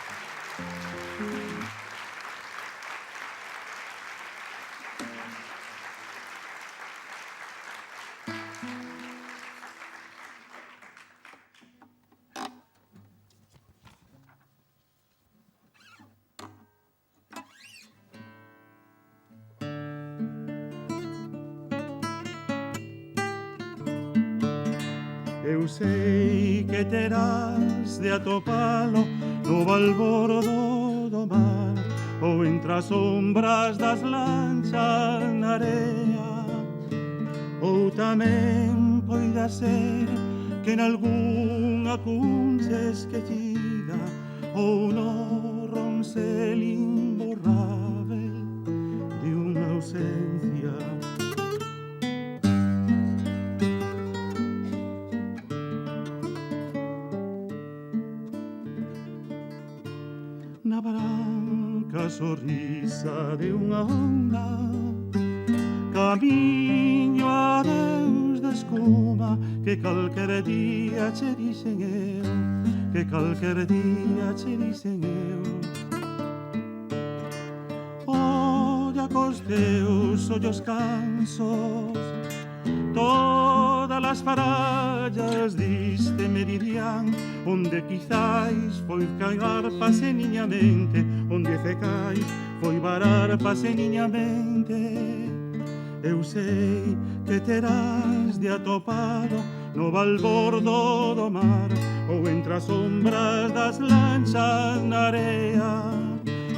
Eu sei que terás de atopalo no balbordo do mar, ou entre as sombras das lanchas na area, ou tamén poida ser que en algunha cuncha esquecida, ou no ronsel imborrável de unha ausencia. Na branca sorrisa de unha onda, camiño a Deus de escuma, que calquer día che dixen eu, que calquer día che dixen eu. Olla cos teus ollos cansos, todas as farallas diste meridián, onde quizáis foi cagar paseniñamente, onde cecais foi varar paseniñamente. Eu sei que terás de atopado no balbordo do mar, ou entre as sombras das lanchas na area,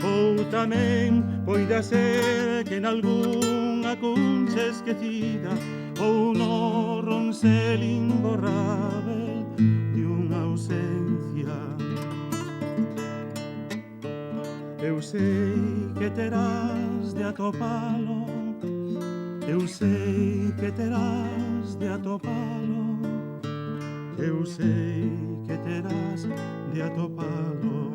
ou tamén poida ser que en algunha cuncha esquecida, ou no ronsel imborrável de unha ausencia. Eu sei que terás de atopalo, eu sei que terás de atopalo, eu sei que terás de atopalo.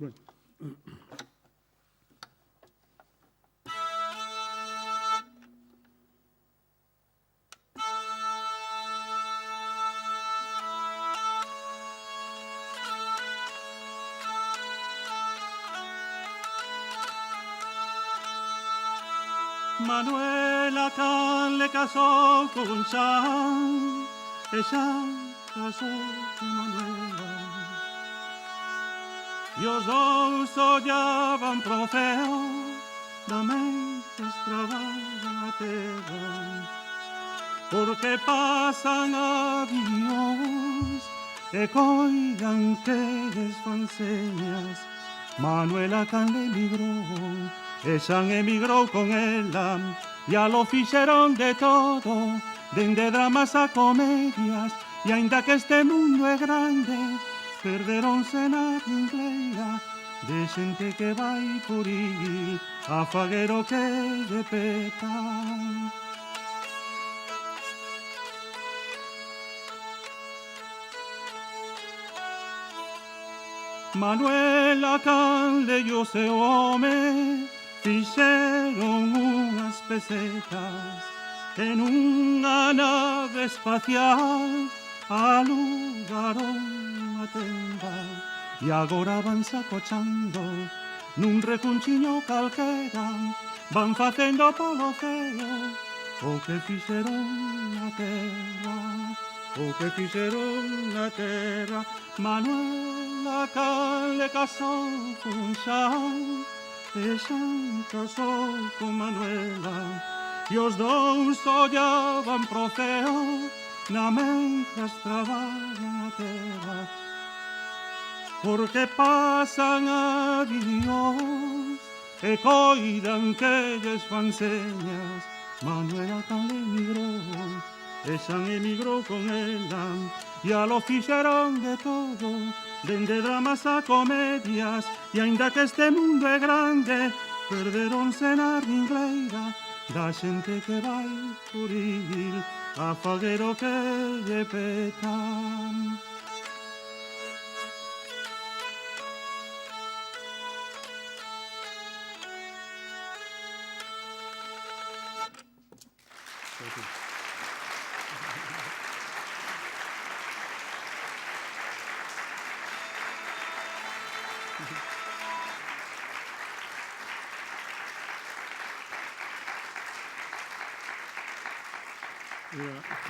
Bueno. Manuela Can le casó con Xan, e Xan casó con Manuela. E os dous ollaban pro ceo, da mentes traballan a terra. Porque pasan avións e coidan que lles fan señas. Manuela Can emigrou, e Xan emigrou con ela, e a lo fixeron de todo, dende dramas a comedias, e aínda que este mundo é grande, perderonse na ringleira de xente que vai por ir a faguero que lle peta. Manuela Can e o seu home fixeron unhas pesetas en unha nave espacial, alugaron unha tenda e agora van sacochando nun recunchiño calquera, van facendo polo ceo o que fixeron na terra, o que fixeron na terra. Manuela Can le casou con Xan, e Xan casou con Manuela, e os dous ollaban pro ceo na mentras traballan a terra. Porque pasan avións e coidan que lles fan señas. Manuela Can emigrou, e Xan emigrou con ela, e a lo fixeron de todo, dende dramas a comedias, e aínda que este mundo é grande, perderonse na ringleira da xente que vai por ir a faguero que lle petan.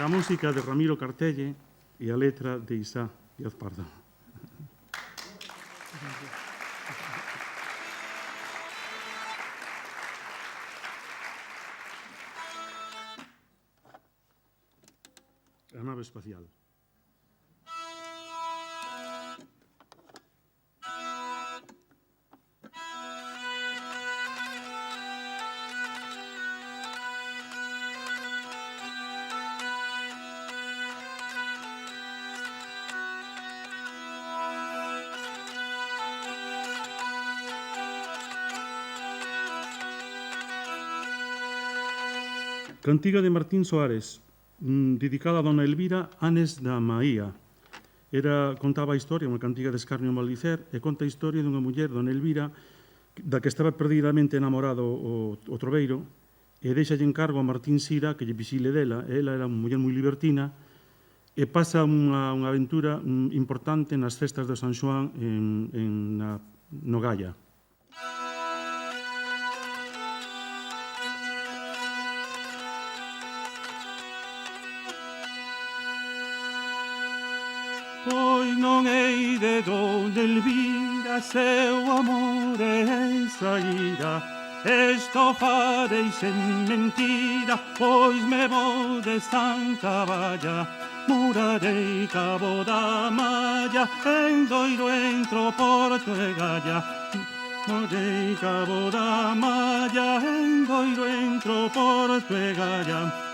A música de Ramiro Cartelle e a letra de Isá Díaz Pardo. A nave espacial. Cantiga de Martín Soares, dedicada a Dona Elvira Anes da Maía. Contaba a historia, unha cantiga de escarnio e maldicer, e conta a historia dunha muller, Dona Elvira, da que estaba perdidamente enamorado o troveiro, e deixalle encargo a Martín Sira que lle vixile dela. Ela era unha muller moi libertina, e pasa unha aventura importante nas festas de San Xoán no Galla. Pois non hei de donde Elvira seu amor e saíra, esto farei sen mentira, pois me vou de Santa Valla, murarei Cabo da Malla, en Doiro entro Porto e Galla, murarei Cabo da Malla, en Doiro entro Porto e Galla.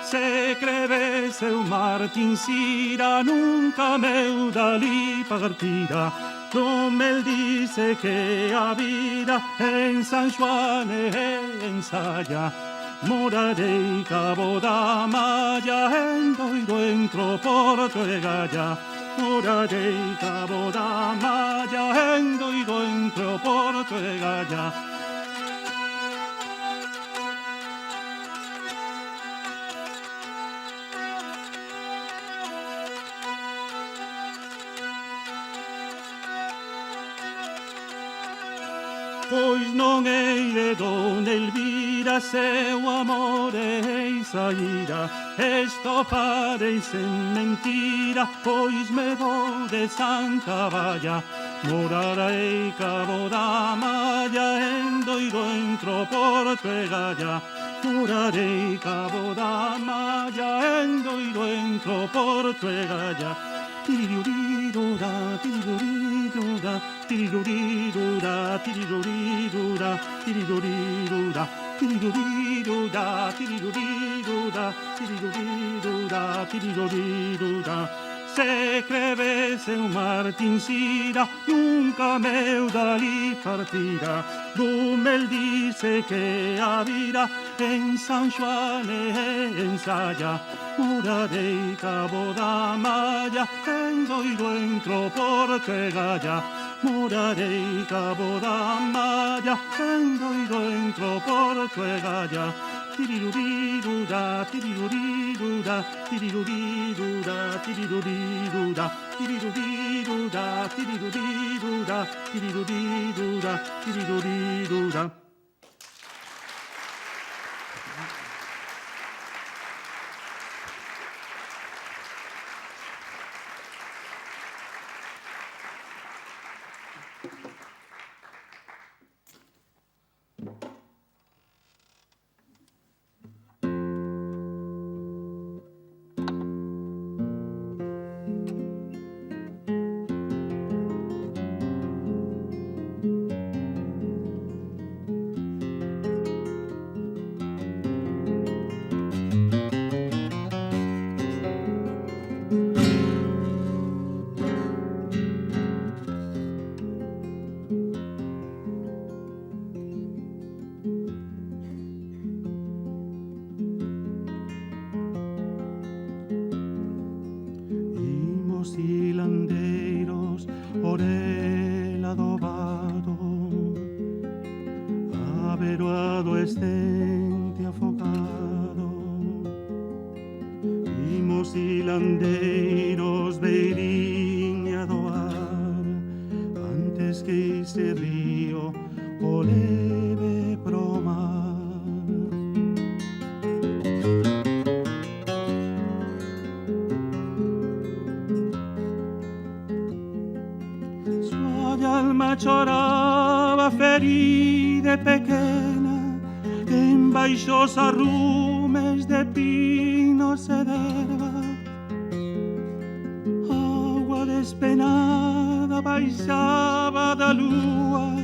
Se crevese o Martín Sira, nunca meu dali partira, Rommel dice que a vida en San Juan ensaya. Morarei cabo da malla, endoiro entro porto e galla. Morarei cabo da malla, endoiro entro porto e galla. Pois non hei de Dona Elvira seu amor e saíra. Estopareis en mentira, pois me vou de Santa Valla. Morarei cabo da malla, endoiro entro porto e galla. Morarei cabo da malla, endoiro entro porto e galla. Tirirurirura, tirirurirura, tirirurirura, tirirurirura, tirirurirura, tirirurirura, tirirurirura, tirirurirura, tirirurirura. Se crevese un Martín Sira, nunca meu dali partira. Rommel dice que a vida en San Juan ensaya. Morarei cabo da malla, endoiro entro porto e galla. Morarei cabo da malla, endoiro entro porto e galla. Tirirurirura, tirirurirura, tirirurirura, tirirurirura, tirirurirura, tirirurirura, tirirurirura, tirirurirura. Choraba ferida e pequena en baixos arrumes de pinos e d'erva. Agua despenada baixaba da lúa,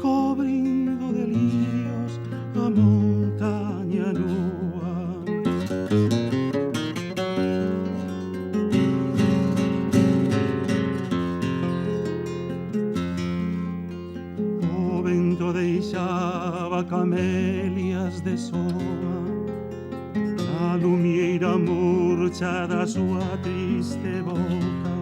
cobrindo de líos a montaña nua. Deixaba camelias de soa a lumieira murcha da súa triste boca.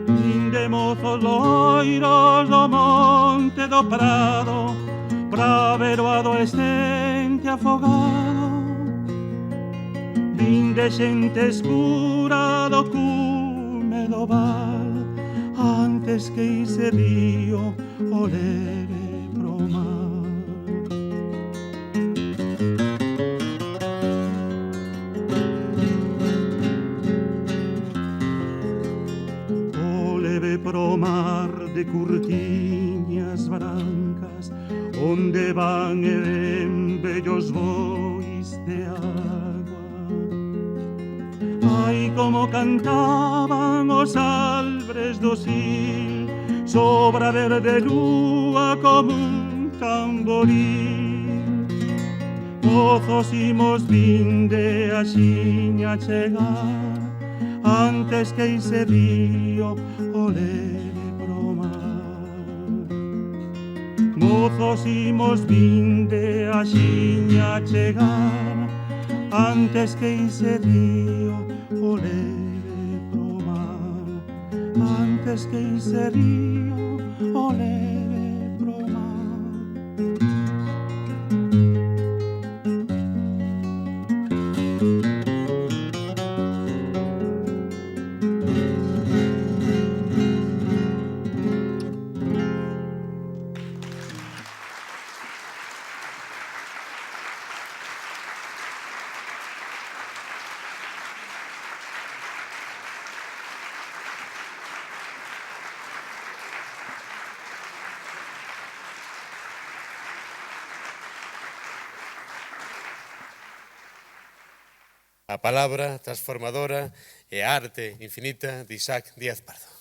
Vinde mozos loiros do monte do prado pra ver o adolescente afogado. Vinde xente escura do cume do val antes que ese río o leve pro mar. O leve pro mar de curtiñas brancas, onde van e ven bellos bois de agua. Ai, como cantaban os albres do sil, sobra verde lúa como un tamboril. Mozos imos vinde a xiña chegar, antes que ese río o leve pro mar. Mozos imos vinde a xiña chegar, antes que ese río o leve pro mar, antes que ese río o leve pro mar. A palabra transformadora e a arte infinita de Isaac Díaz Pardo.